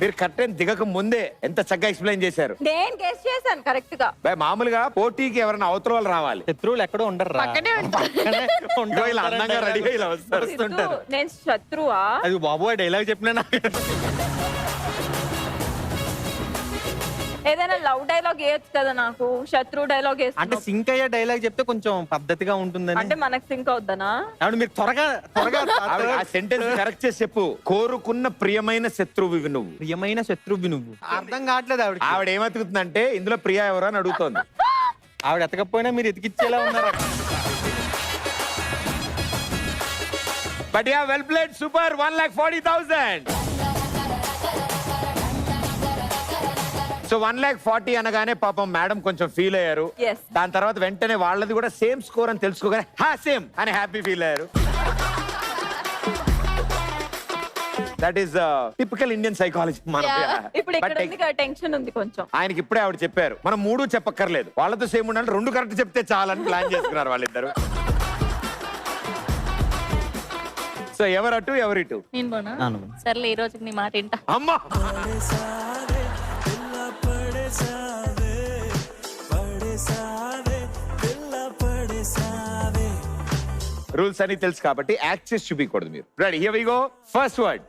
మీరు కర్టెన్ దిగక ముందే ఎంత చక్కగా ఎక్స్ప్లెయిన్ చేశారు. నేను గెస్ చేశాను కరెక్ట్ గా. మామూలుగా పోటీకి ఎవరైనా అవతల వాళ్ళు రావాలి. శత్రువులు ఎక్కడో ఉండరు. ఇదిగో ఇలా అందంగా రెడీగా ఇలా వస్తారు. సిద్ధు, నేను శత్రువా? అది బాబు డైలాగ్ చెప్పినా నాకు. ఏదైనా లవ్ డైలాగ్ వేయచ్చు కదా నాకు. శత్రు డైలాగ్ అంటే సింక్ అయ్యే డైలాగ్ చెప్తే కొంచెం పద్ధతిగా ఉంటుందని. అంటే మనకు సింక్ అవుద్దనా? మీరు త్వరగా ఆ సెంటెన్స్ కరెక్ట్ చేసి చెప్పు. కోరుకున్న ప్రియమైన శత్రువు నువ్వు. ప్రియమైన శత్రువు నువ్వు. అర్థం కావట్లేదు ఆవిడ. ఆవిడ ఏమతుకుతుందంటే ఇందులో ప్రియా ఎవరు అని అడుగుతోంది. ఆవిడ ఎతకపోయినా మీరు ఎతికిచ్చేలా ఉన్నారు. But yeah well played, super. 1,40,000. So 1,40,000 అనగానే పాపం మేడం కొంచెం ఫీల్ అయ్యారు. Yes. దాని తర్వాత వెంటనే వాళ్ళది కూడా సేమ్ స్కోర్ అని తెలుసుకోగానే సేమ్ అని హ్యాపీ ఫీల్ అయ్యారు. That is typical Indian psychology. ఇప్పుడు ఇక్కడ ఉంది కదా, టెన్షన్ ఉంది కొంచెం. ఆయనకి ఇప్పుడే ఆవిడ చెప్పారు మనం 3 చెప్పక్కర్లేదు, వాళ్ళతో సేమ్ ఉండాలి, 2 కరెక్ట్ చెప్తే చాలని ప్లాన్ చేసుకున్నారు వాళ్ళిద్దరు. సో ఎవరటు ఎవరిటు? నేను పోనా సర్లే ఈ రోజుకి నీ మాట వింటా. అమ్మా రూల్స్ అని తెలుసు కాబట్టి యాక్ట్ చేసి చూపించకూడదు మీరు. Ready, here we go. First word.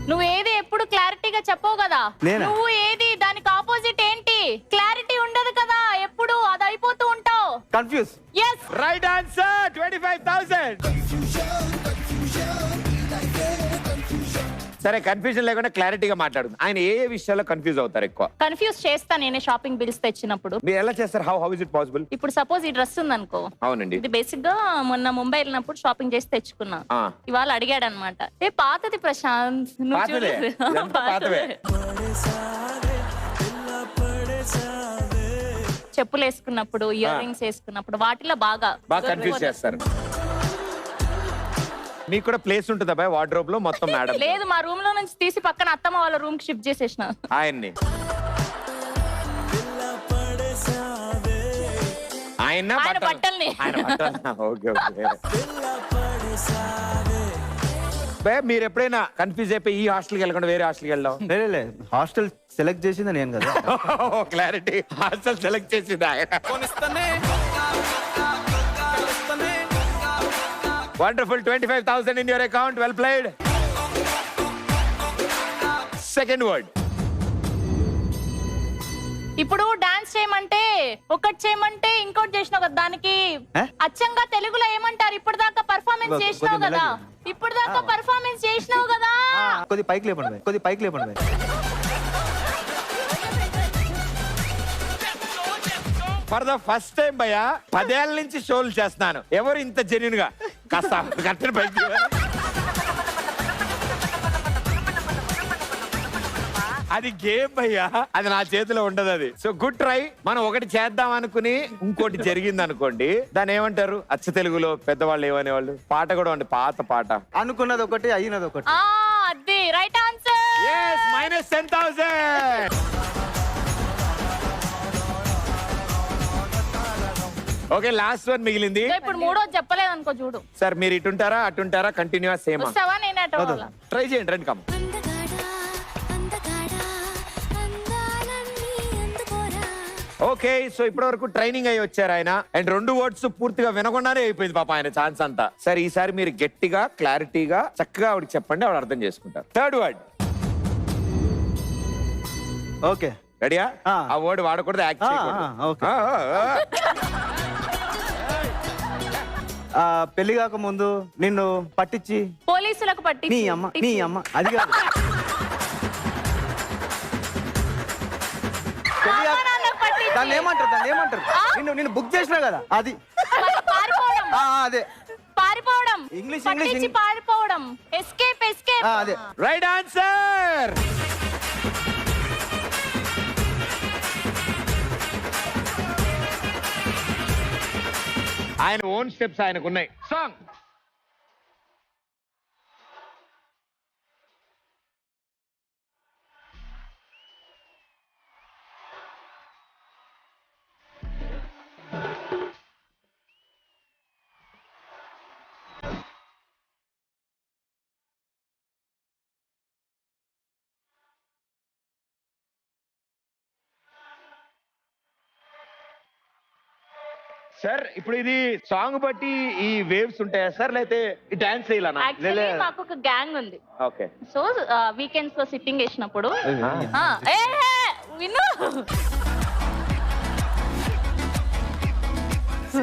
నువ్వు ఏది ఎప్పుడు క్లారిటీగా చెప్పవు కదా. నేనా? నువ్వు ఏది దానికి ఆపోజిట్ ఏంటి? క్లారిటీ ఉండదు కదా, ఎప్పుడు అది అయిపోతూ ఉంటావు. కన్ఫ్యూజ్. Yes right answer 25,000. సరే, కన్ఫ్యూజన్ లేకుండా క్లారిటీగా మాట్లాడుతుంది. ఆయన ఏ విషయాల్లో కన్ఫ్యూజ్ అవుతారు ఎక్కువ? కన్ఫ్యూజ్ చేస్తా నేనే షాపింగ్ బిల్స్ తెచ్చినప్పుడు. మీరు ఎలా చేస్తారు? How is it possible? ఇప్పుడు సపోజ్ ఈ డ్రెస్ ఉందనుకో. అవునండి. ఇది బేసిక్ గా మొన్న ముంబై వెళ్ళినప్పుడు షాపింగ్ చేసి తెచ్చుకున్నా. ఆ. ఇవాళ అడిగాడు అనమాట, ఏ పాతది ప్రశాంత్, నువ్వు పాతదే? చూడు. ఇదంతా పాతవే. చెప్పులు వేసుకున్నప్పుడు, ఇయర్ రింగ్స్ వేసుకున్నప్పుడు వాటిలో బాగా కన్ఫ్యూజ్ చేస్తారు. మీకు కూడా ప్లేస్ ఉంటుంది అబ్బాయి వార్డ్రోబ్ లో మొత్తం మేడం? లేదు, మా రూమ్ లో నుంచి తీసి పక్కన అత్తమ్మ వాళ్ళ రూమ్ కి షిఫ్ట్ చేసేసిన ఆయన్ని. ఆయన బట్టల్ని. Okay okay. మీరు ఎప్పుడైనా కన్ఫ్యూజ్ అయిపోయి ఈ హాస్టల్కి వెళ్ళకుండా వేరే హాస్టల్కి వెళ్ళాం? హాస్టల్ సెలెక్ట్ చేసింది నేను కదా. క్లారిటీ. హాస్టల్ సెలెక్ట్ చేసింది ఆయన. Wonderful, 25,000 in your account. Well played. Second word. ఇప్పుడు డాన్స్ చేయమంటే ఒకటి చేయమంటే ఇంకోటి చేసినావు కదా. దానికి అచ్చంగా తెలుగులో ఏమంటారు? ఇప్పుడు దాకా పర్ఫార్మెన్స్ చేసినావు కదా. ఇప్పుడు దాకా పర్ఫార్మెన్స్ చేసినావు కదా. కొద్ది పైకి లేపండి. ఫర్ ద ఫస్ట్ టైం భయ్యా 10 ఏళ్ల నుంచి షోలు చేస్తున్నాను. ఎవరు ఇంత జెన్యున్ గా కాస్త కట్టెలు పైకి. అది గేమ్ భయ్యా, అది నా చేతిలో ఉండదు అది. So good try. మనం ఒకటి చేద్దాం అనుకుని ఇంకోటి జరిగింది అనుకోండి, దాన్ని ఏమంటారు? అచ్చ తెలుగులో పెద్దవాళ్ళు ఏమనేవాళ్ళు? పాట కూడా ఉంది, పాత పాట. అనుకున్నది ఒకటి, అయినది ఒకటి. అది right answer. yes -10,000. Okay, last one మిగిలింది. ఇప్పుడు మూడో చెప్పలేదు అనుకో, చూడు. సార్ మీరు ఇటుంటారా అటుంటారా? Continuous same. వస్తావా? నేను అటు ట్రై చేయండి, రండి. కమ్. ఓకే, సో ఇప్పటి వరకు ట్రైనింగ్ అయ్యి వచ్చారు ఆయన. అండ్ 2 వర్డ్స్ పూర్తిగా వినకుండానే అయిపోయింది పాప ఆయన ఛాన్స్ అంతా. సరే, ఈసారి మీరు గట్టిగా క్లారిటీగా చక్కగా ఆవిడకి చెప్పండి, ఆవిడ అర్థం చేసుకుంటారు. Third word. ఓకే, రెడీయా? ఆ వర్డ్ వాడకూడదు, యాక్ట్ చేయకూడదు. ఓకే. పెళ్లి కాక ముందు నిన్ను పట్టించి పోలీసులకు పట్టి నీ అమ్మ అది కాదు. దాన్ని ఏమంటారు? నిన్ను బుక్ చేసినా కదా, అది. అదే పారిపోవడం. ఇంగ్లీష్ పట్టించి పారిపోవడం. ఎస్కేప్. అదే రైట్ ఆన్సర్. ఆయన ఓన్ స్టెప్స్ ఆయనకు ఉన్నాయి. సాంగ్. సార్, ఇప్పుడు ఇది సాంగ్ బట్టి ఈ వేవ్స్ ఉంటాయా సార్, లేకపోతే ఈ డాన్స్ చేయాలన్నా? యాక్చువల్లీ మాకు ఒక గ్యాంగ్ ఉంది. ఓకే. సో వీకెండ్స్ లో సిట్టింగ్ వేసినప్పుడు విను.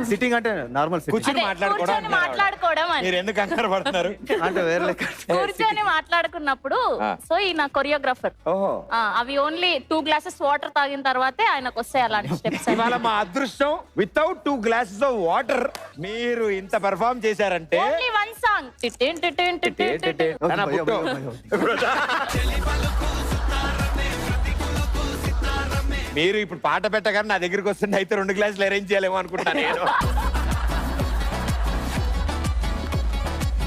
సిట్టింగ్ అంటే నార్మల్ కూర్చొని మాట్లాడుకోవడం మీరు ఎందుకు కంగారు పడుతున్నారు? అంటే వేరే కూర్చొని మాట్లాడుకున్నప్పుడు. సో ఈయన కొరియోగ్రాఫర్. అవి ఓన్లీ 2 గ్లాసెస్ వాటర్ తాగిన తర్వాతే ఆయనకు వస్తాయి అలాంటి స్టెప్స్. ఇవాళ మా అదృష్టం, వితౌట్ 2 glasses ఆఫ్ వాటర్ మీరు ఇంత పెర్ఫార్మ్ చేశారంటే. Only 1 song. మీరు ఇప్పుడు పాట పెట్టగానే నా దగ్గరికి వస్తుంటే అయితే 2 గ్లాసులు అరేంజ్ చేయాలేమో అనుకుంటాను నేను.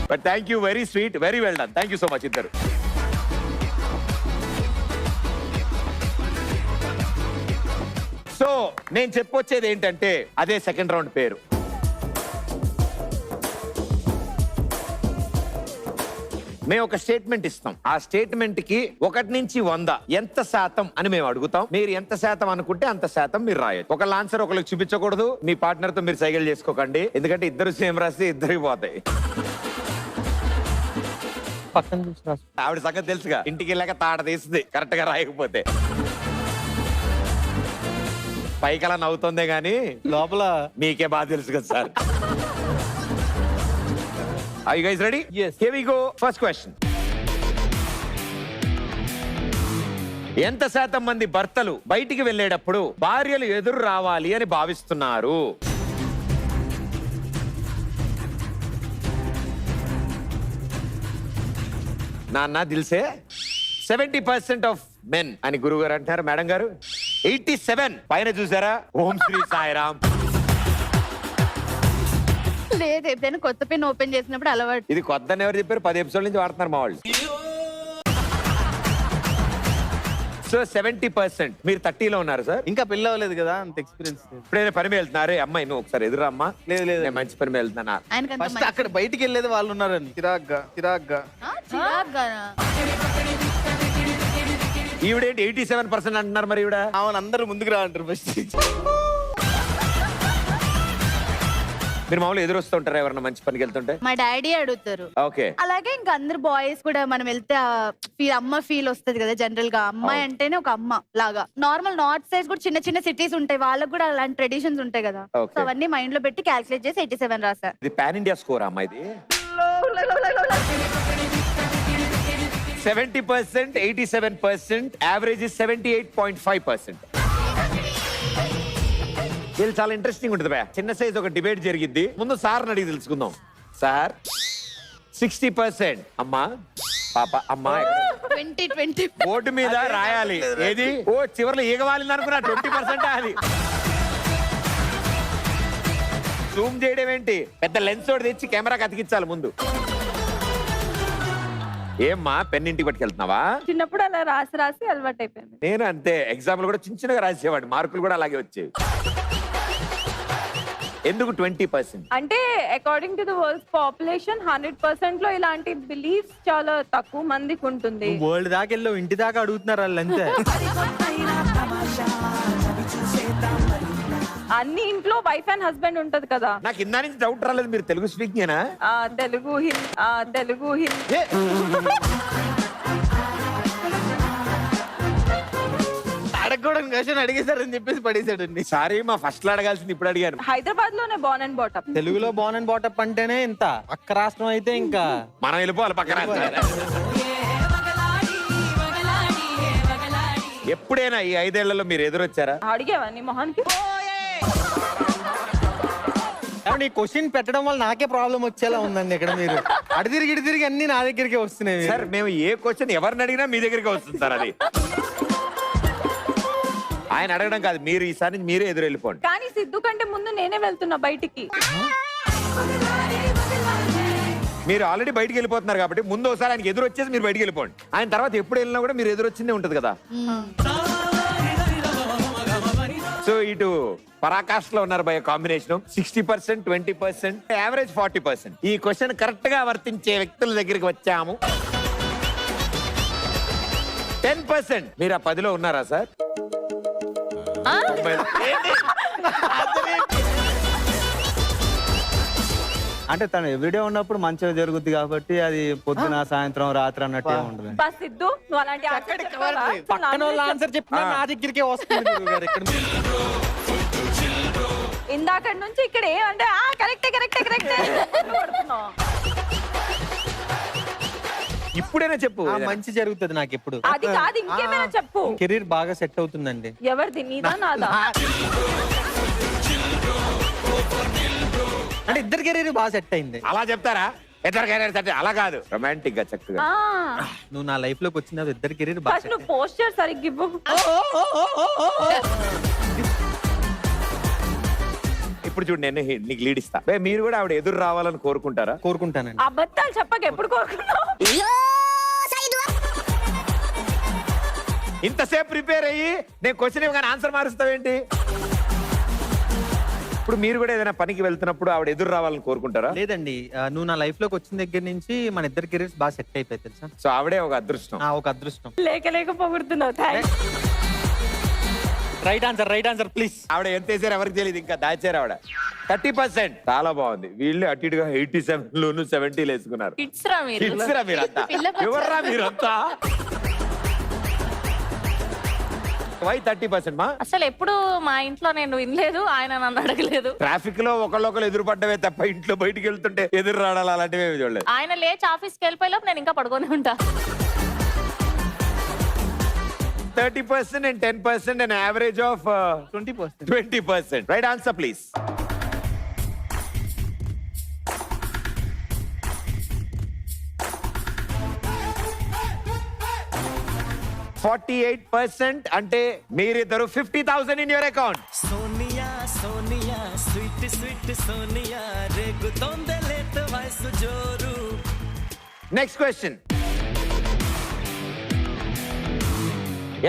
But thank you, very sweet, very well done. Thank you so much ఇద్దరు. సో నేను చెప్పొచ్చేది ఏంటంటే, అదే సెకండ్ రౌండ్ పేరు. మేము ఒక స్టేట్మెంట్ ఇస్తాం. ఆ స్టేట్మెంట్ కి 1 నుంచి 100 ఎంత శాతం అని మేము అడుగుతాం. మీరు ఎంత శాతం అనుకుంటే అంత శాతం మీరు రాయొచ్చు. ఒకళ్ళ ఆన్సర్ ఒకరికి చూపించకూడదు. మీ పార్ట్నర్ తో మీరు సైకిల్ చేసుకోకండి, ఎందుకంటే ఇద్దరు సేమ్ రాస్తే ఇద్దరికి పోతాయి. పక్కన చూసి రాసు. ఆవిడ సంగతి తెలుసుగా, ఇంటికి వెళ్ళాక తాట తీస్తుంది కరెక్ట్ గా రాయకపోతే. పైకలా నవ్వుతుందే గానీ లోపల మీకే బాగా తెలుసు కదా sir. Are you guys ready? Yes. Here we go. First question. ఎంత శాతం మంది భర్తలు బయటికి వెళ్ళేటప్పుడు భార్యలు ఎదురు రావాలి అని భావిస్తున్నారు? నాన్న దిల్సే 70% ఆఫ్ మెన్ అని గురువు గారు అంటారు. మేడం గారు 87 పైన చూసారా? ఓం శ్రీ సాయిరామ్. లేదు, ఎప్పుడైనా కొత్త పెన్ ఓపెన్ చేసినప్పుడు అలవాటు. ఇది కొత్త అని ఎవరు చెప్పారు? 10 ఎపిసోడ్ నుంచి వాడుతున్నారు మా వాళ్ళు. సో 70%. మీరు 30లో ఉన్నారు సార్. ఇంకా పెళ్ళి అవ్వలేదు కదా, అంత ఎక్స్పీరియన్స్ లేదు. ఇప్పుడైనా పని మీద వెళ్తున్నారు. అమ్మాయి నువ్వు ఒకసారి ఎదురు అమ్మా. లేదు లేదు, నేను మంచి పని మీద వెళ్తున్నా. ఆయనకంత ఫస్ట్ అక్కడ బయటికి వెళ్ళేది వాళ్ళు ఉన్నారని చిరాగ్గా. చిరాగ్గానా? ఈవిడేంటి 87% అంటున్నారు మరి? ఈవిడ అవును, అందరూ ముందుకు రా అంటారు ఫస్ట్. మీరు మామూలు ఎదురు వస్తూ ఉంటారా ఎవరన్నా మంచి పనికి వెళ్తుంటే? మా డాడీ అడుగుతారు. ఓకే. అలాగే ఇంకా అందరు బాయ్స్ కూడా మనం వెళ్తే అమ్మ ఫీల్ వస్తది కదా. జనరల్ గా అమ్మాయి అంటేనే ఒక అమ్మ లాగా. నార్మల్ నార్త్ సైడ్ కూడా చిన్న చిన్న సిటీస్ ఉంటాయి, వాళ్ళకి కూడా అలాంటి ట్రెడిషన్స్ ఉంటాయి కదా. Okay. సో అవన్నీ మైండ్ లో పెట్టి క్యాల్కులేట్ చేసి 87 రాసా. ఇది పాన్ ఇండియా స్కోర్ అమ్మా ఇది. 70%, 87%, యావరేజ్ 78.5%. ఇది చాలా ఇంట్రెస్టింగ్ ఉంటుంది భయ. చిన్న సైజ్ ఒక డిబేట్ జరిగింది. ముందు సార్ అడిగి తెలుసుకుందాం. సార్ 60%. అమ్మా పాప అమ్మా 20 బోర్డు మీద రాయాలి. ఏది ఓ చివరిలో ఈగవాలింది అనుకున్నా 20% అది. జూమ్ చేయడం ఏంటి? పెద్ద లెన్స్ తోటి తెచ్చి కెమెరాకి అతికించాలి ముందు. ఏమ్మా పెన్ ఇంటికి పట్టుకెళ్తున్నావా? చిన్నప్పుడు అలా రాసి రాసి అలవాటు అయిపోయింది. నేను అంతే, ఎగ్జామ్లు కూడా చిన్న చిన్నగా రాసేవాడు, మార్కులు కూడా అలాగే వచ్చేవి. ఎందుకు 20%? అంటే according to the world population 100% లో ఇలాంటి బిలీఫ్స్ చాలా తక్కువ మందికి ఉంటుంది. వరల్డ్ దాకా వెళ్ళావు, ఇంటి దాకా అడుగుతున్నారు వాళ్ళు అంతే. అన్ని ఇంట్లో వైఫ్ అండ్ హస్బెండ్ ఉంటది కదా. నాకు ఇందా నుంచి డౌట్ రాలేదు, మీరు తెలుగు స్పీకింగేనా? తెలుగు హిందీ అడగకూడని క్వశ్చన్ అడిగేశారని చెప్పేసి పడేశాడండి. సారీ మా ఫస్ట్ లో అడగాల్సింది ఇప్పుడు అడిగాను. హైదరాబాద్ లోనే బోర్న్ అండ్ బాటప్. తెలుగులో బోర్న్ అండ్ బాటప్ అంటేనే ఇంత. పక్క రాష్ట్రం అయితే ఇంకా మనం వెళ్ళిపోవాలి పక్కన. ఎప్పుడైనా ఈ 5 ఏళ్లలో మీరు ఎదురొచ్చారా? అడిగేవా నీ మొహానికి? ఈ క్వశ్చన్ పెట్టడం వల్ల నాకే ప్రాబ్లం వచ్చేలా ఉందండి. ఇక్కడ మీరు ఇడి తిరిగి అన్ని నా దగ్గరికి వస్తున్నాయి. సార్ మేము ఏ క్వశ్చన్ ఎవరిని అడిగినా మీ దగ్గరికి వస్తుంది సార్. అది ఆయన అడగడం కాదు, మీరు ఈసారి మీరే ఎదురు వెళ్ళిపోండి. కానీ సిద్ధు కంటే ముందు నేనే వెళ్తున్నా బయటికి. మీరు ఆల్రెడీ బయటికి వెళ్ళిపోతున్నారు కాబట్టి ముందు ఒకసారి ఆయనకి ఎదురు వచ్చేసి మీరు బయటికి వెళ్ళిపోండి. ఆయన తర్వాత ఎప్పుడు వెళ్ళినా కూడా మీరు ఎదురు వచ్చిందే ఉంటది కదా. సో ఇటు పరాకాష్ఠలో ఉన్నారు బై కాంబినేషన్ 60%, 20%, యావరేజ్ 40%. ఈ క్వశ్చన్ కరెక్ట్ గా వర్తించే వ్యక్తుల దగ్గరికి వచ్చాము. 10%. మీరు ఆ 10లో ఉన్నారా సార్? అంటే తను ఎవ్రీడే ఉన్నప్పుడు మంచిగా జరుగుద్ది కాబట్టి అది పొద్దున సాయంత్రం రాత్రి అన్నట్టు ఉంటుంది. బస్ సిద్ధు నువ్వు అలాంటి పక్కన వాళ్ళ ఆన్సర్ చెప్పినా నా దగ్గరికే వస్తుంది గురువుగారు. ఇక్కడ ఇందాక నుంచి ఇక్కడ ఏమంటే కరెక్టే ఇప్పుడైనా చెప్పు. మంచి జరుగుతుంది నాకు ఎప్పుడు. అది కాదు, ఇంకేమైనా చెప్పు. కెరీర్ బాగా సెట్ అవుతుందండి. ఎవరిది, నీదా నాదా? అంటే ఇద్దరు కెరీర్ బాగా సెట్ అయింది. అలా చెప్తారా? ఇద్దరు కెరీర్ సెట్ అలా కాదు, రొమాంటిక్ గా చక్కగా. నువ్వు నా లైఫ్ లోకి వచ్చిన ఇద్దరు కెరీర్ బాగా. ఫస్ట్ నువ్వు పోస్టర్ సరిగ్గా ఇవ్వు. ఇప్పుడు చూడు, నేను నీకు లీడ్ ఇస్తా. మీరు కూడా ఆవిడ ఎదురు రావాలని కోరుకుంటారా? కోరుకుంటానండి. అబద్ధాలు చెప్పక ఎప్పుడు కోరుకున్నావు? ఇంతసేపు ప్రిపేర్ అయ్యి నేను క్వశ్చన్ ఇవ్వగానే ఆన్సర్ మారుస్తావేంటి? ఇప్పుడు మీరు కూడా ఏదైనా పనికి వెళ్తున్నప్పుడు ఆవిడ ఎదురు రావాలని కోరుకుంటారా? లేదండి నువ్వు నా లైఫ్ లోకి వచ్చిన దగ్గర నుంచి మన ఇద్దరు కెరీర్స్ బాగా సెట్ అయిపోయి తెలుసా. సో ఆవిడే ఒక అదృష్టం. ఒక అదృష్టం. లేక పొగుడుతున్నావు. థ్యాంక్స్. Right answer please. ఆవిడ ఎంత వేసారు ఎవరికి తెలియదు, ఇంకా దాచారు ఆవిడ. 30%. చాలా బాగుంది. వీళ్ళు అటు ఇటుగా 87 70 వేసుకున్నారు. కిడ్స్ రా మీరు. Kids రా మీరంతా. ఎవర్రా మీరంతా? వై 30% మా? అసలు ఎప్పుడు మా ఇంట్లో నేను వినలేదు, ఆయన నన్ను అడగలేదు. ట్రాఫిక్ లో ఒకళ్ళొకళ్ళు ఎదురు పడ్డవే తప్ప ఇంట్లో బయటికి వెళ్తుంటే ఎదురు రావడాలు అలాంటివి ఏమీ చూడలేదు. ఆయన లేచి ఆఫీస్కి వెళ్ళిపోయేలోపు నేను ఇంకా పడుకొని ఉంటా. 30% and 10% an average of 20%. 20%. Right answer, please. %48 అంటే మీరిద్దరు 50,000 in your account. Sonia Sonia sweet sweet Sonia రేగుతోందే లేత వయసు జోరు. Next question.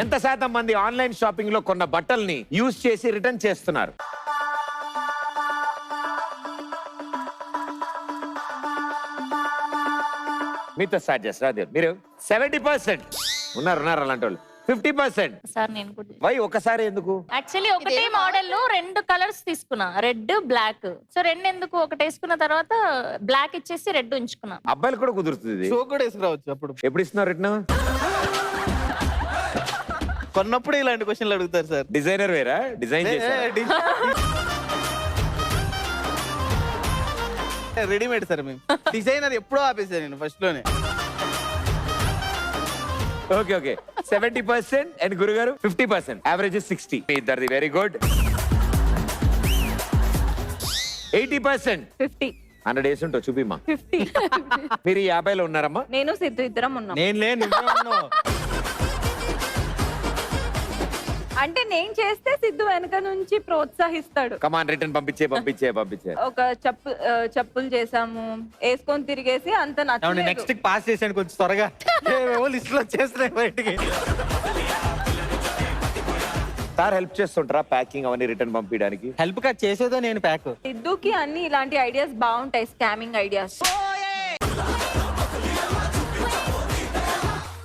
ఎంత శాతం మంది ఆన్లైన్ షాపింగ్ లో కొన్న బట్టల్ని యూజ్ చేసి రిటర్న్ చేస్తున్నారు? మీతో స్టార్ట్ చేస్తారు మీరు. 70% ఉన్నారు అలాంటి వాళ్ళు. 50%. సార్ నేను కూడా వై ఒకసారి ఎందుకు? యాక్చువల్లీ ఒకటే మోడల్ 2 కలర్స్ తీసుకున్నా, రెడ్ బ్లాక్. సో 2 ఎందుకు, ఒకటి వేసుకున్న తర్వాత బ్లాక్ ఇచ్చేసి రెడ్ ఉంచుకున్నా. అబ్బాయిలు కూడా కుదురుతుంది. షో కూడా వేసుకురావచ్చు అప్పుడు. ఎప్పుడు ఇస్తున్నారు రిటర్న్? కొన్నప్పుడు ఇలాంటి క్వశ్చన్లు అడుగుతారు సార్. డిజైనర్ వేరా? డిజైన్ రెడీమేడ్ సార్ మేము. డిజైనర్ ఎప్పుడో ఆపేసాను నేను ఫస్ట్ లోనే. ఓకే 70% అండ్ గురుగారు 50%. యావరేజ్ 60. ఇద్దరిది వెరీ గుడ్. 80%. 50. 100 డేస్ ఉంటావు చూపిమ్మా. 50. మీరు ఈ 50లో ఉన్నారమ్మా? నేను సిద్ధు ఇద్దరం ఉన్నాం. నేను లేను. అంటే నేను చేస్తే సిద్ధు వెనక నుంచి ప్రోత్సహిస్తాడు. కమాన్ రిటర్న్ పంపించే. ఒక చెప్పులు చేసాము, వేసుకొని తిరిగేసి అంత నచ్చలేదు. నెక్స్ట్ పాస్ చేసాను కొంచెం త్వరగా. లిస్ట్ లో వచ్చేస్తున్నాయి బయటికి. సార్ హెల్ప్ చేస్తుంటారా ప్యాకింగ్ అవన్నీ రిటర్న్ పంపించడానికి? హెల్ప్ గా చేసేదో నేను ప్యాక్. సిద్ధుకి అన్ని ఇలాంటి ఐడియాస్ బాగుంటాయి, స్కామింగ్ ఐడియాస్.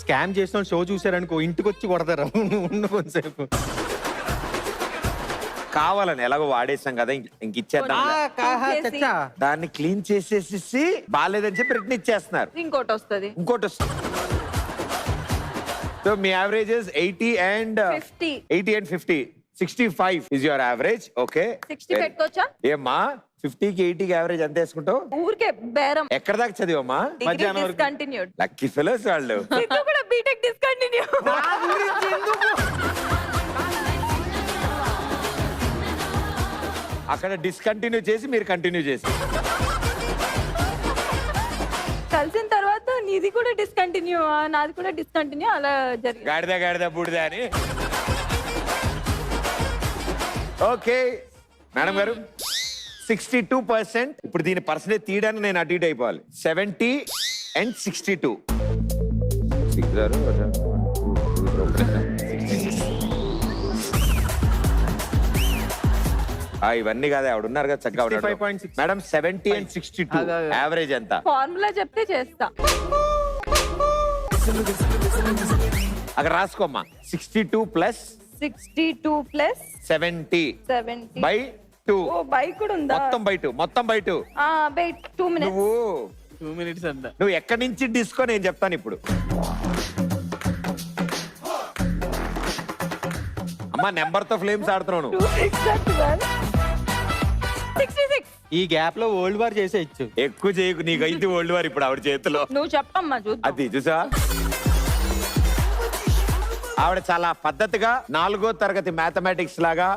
స్కామ్ చేసిన షో చూసారనుకో ఇంటికి వచ్చి కొడతారు. ఉండు కొంచెంసేపు. కావాలని ఎలాగో వాడేసాం కదా ఇంక ఇచ్చేద్దాం. దాన్ని క్లీన్ చేసేసి బాగాలేదని చెప్పి రిటర్న్ ఇచ్చేస్తున్నారు. ఇంకోటి వస్తుంది. So me averages 80 and 50. 65 is your average. Okay 60 పెట్టుకోవచ్చా? ఏమ్మా 50కి 80కి యావరేజ్ ఎంత వేసుకుంటావు? ఊరికే బేరం. ఎక్కడ దాకా చదివమ్మా? మధ్యాహ్నం వరకు. డిస్కంటిన్యూడ్. లక్కీ ఫెలోస్ వాళ్ళు. సిద్ధు కూడా బీటెక్ డిస్కంటిన్యూ. అక్కడ డిస్కంటిన్యూ చేసి మీరు కంటిన్యూ చేసి కలిసిన తర్వాత నీది కూడా డిస్కంటిన్యూ, నాది కూడా డిస్కంటిన్యూ, అలా జరిగింది. గాడిద బూడిద అని. ఓకే మేడం గారు 62%. ఇప్పుడు దీని పర్సెంటేజ్ తీయడానికి నేను అటు ఇటు అయిపోవాలి. 70 and 62. ఇవన్నీ కాదు ఆవిడ ఉన్నారు కదా చక్కగా. 65.6. మేడం 70 and 62 యావరేజ్ ఎంత? ఫార్ములా చెప్తే చేస్తా. అక్కడ రాసుకోమ్మా. 62 plus 62 plus 70 70 by 2. ఓ బై కూడా ఉందా? మొత్తం బై 2. By 2 minutes. నువ్వు 2 minutes అంట. నువ్వు ఎక్కడి నుంచి డిస్కో నేను చెప్తాను ఇప్పుడు. అమ్మా నెంబర్ తో ఫ్లేమ్స్ ఆడుతున్నావు. 66. ఈ గ్యాప్ లో వరల్డ్ వార్ చేసేయచ్చు. ఎక్కువ చేయకు, నీకు అయితే వరల్డ్ వార్ ఇప్పుడు ఆవిడ చేతిలో. నువ్వు చెప్పమ్మా చూద్దాం. అది చూసా ఆవిడ చాలా పద్ధతిగా 4వ తరగతి మ్యాథమెటిక్స్ లాగా